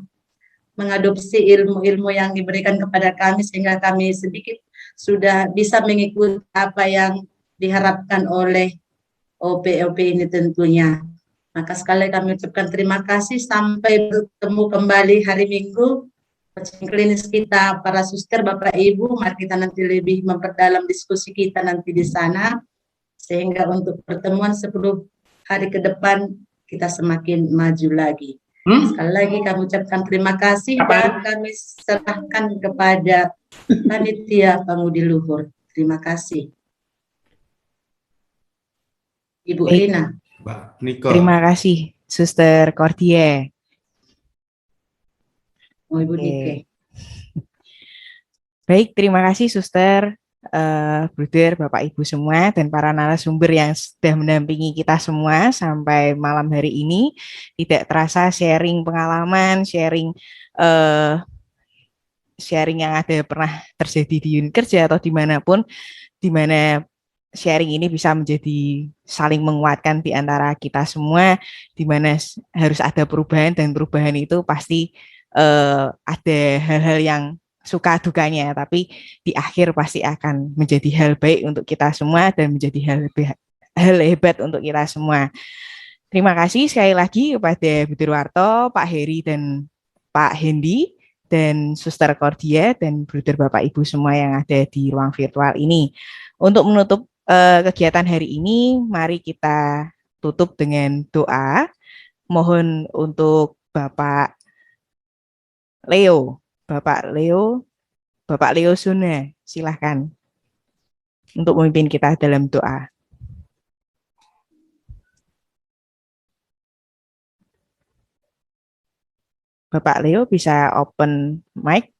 C: mengadopsi ilmu-ilmu yang diberikan kepada kami, sehingga kami sedikit sudah bisa mengikuti apa yang diharapkan oleh OP ini tentunya. Maka sekali kami ucapkan terima kasih, sampai bertemu kembali hari Minggu, coaching klinis kita para suster, Bapak Ibu, mari kita nanti lebih memperdalam diskusi kita nanti di sana, sehingga untuk pertemuan 10 hari ke depan kita semakin maju lagi. Sekali lagi kami ucapkan terima kasih dan kami serahkan kepada panitia pengudi luhur. Terima kasih. Ibu Lina.
A: Mbak Niko.
L: Terima kasih, Suster Kortie.
C: Oh, Ibu Nike.
L: Baik, terima kasih Suster. Bruder, Bapak Ibu semua, dan para narasumber yang sudah mendampingi kita semua sampai malam hari ini. Tidak terasa sharing pengalaman, sharing yang ada pernah terjadi di unit kerja atau dimanapun, di mana sharing ini bisa menjadi saling menguatkan di antara kita semua, di mana harus ada perubahan, dan perubahan itu pasti ada hal-hal yang suka dukanya, tapi di akhir pasti akan menjadi hal baik untuk kita semua dan menjadi hal hebat untuk kita semua. Terima kasih sekali lagi kepada Bu Dirwarto, Pak Heri, dan Pak Hendy, dan Suster Cordia, dan Bruder Bapak Ibu semua yang ada di ruang virtual ini. Untuk menutup kegiatan hari ini, mari kita tutup dengan doa. Mohon untuk Bapak Leo Suna, silahkan untuk memimpin kita dalam doa. Bapak Leo bisa open mic.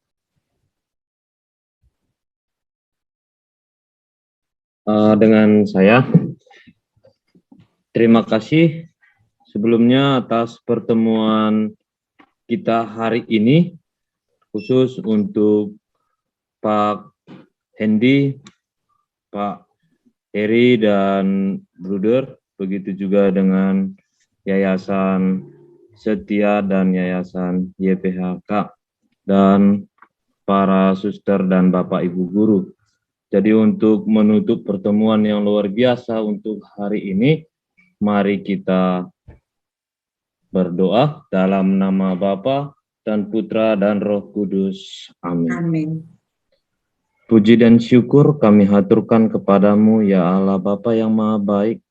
M: Dengan saya, terima kasih sebelumnya atas pertemuan kita hari ini, khusus untuk Pak Hendy, Pak Heri, dan Bruder, begitu juga dengan Yayasan Setia dan Yayasan YPHK, dan para suster dan Bapak Ibu guru. Jadi untuk menutup pertemuan yang luar biasa untuk hari ini, mari kita berdoa dalam nama Bapa dan Putra dan Roh Kudus. Amin.
C: Amin.
M: Puji dan syukur kami haturkan kepadamu, ya Allah Bapa yang Maha Baik,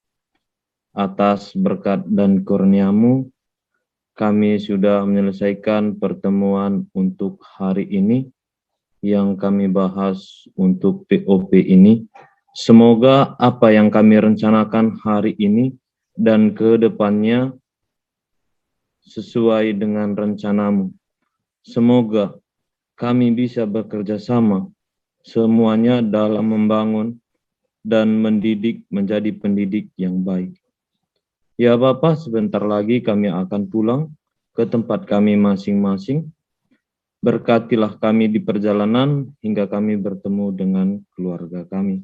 M: atas berkat dan kurnia-Mu. Kami sudah menyelesaikan pertemuan untuk hari ini, yang kami bahas untuk POP ini. Semoga apa yang kami rencanakan hari ini dan ke depannya sesuai dengan rencana-Mu. Semoga kami bisa bekerja sama semuanya dalam membangun dan mendidik menjadi pendidik yang baik. Ya Bapa, sebentar lagi kami akan pulang ke tempat kami masing-masing. Berkatilah kami di perjalanan hingga kami bertemu dengan keluarga kami.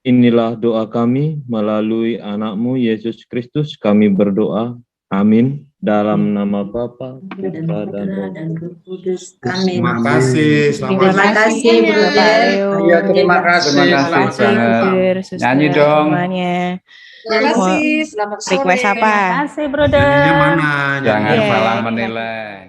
M: Inilah doa kami melalui anak-Mu Yesus Kristus, kami berdoa. Amin. Dalam nama Bapa, Putra, dan Roh
C: Kudus. Amin.
A: Terima kasih.
C: Terima kasih,
L: Bapak Leo.
F: Iya, terima kasih.
D: Terima kasih banget. Nyanyi dong.
L: Semuanya.
C: Terima kasih. Selamat sore.
L: Request apa?
B: Terima kasih, Bruder.
A: Ini mana?
D: Jangan
L: Iya.
D: salah menilai.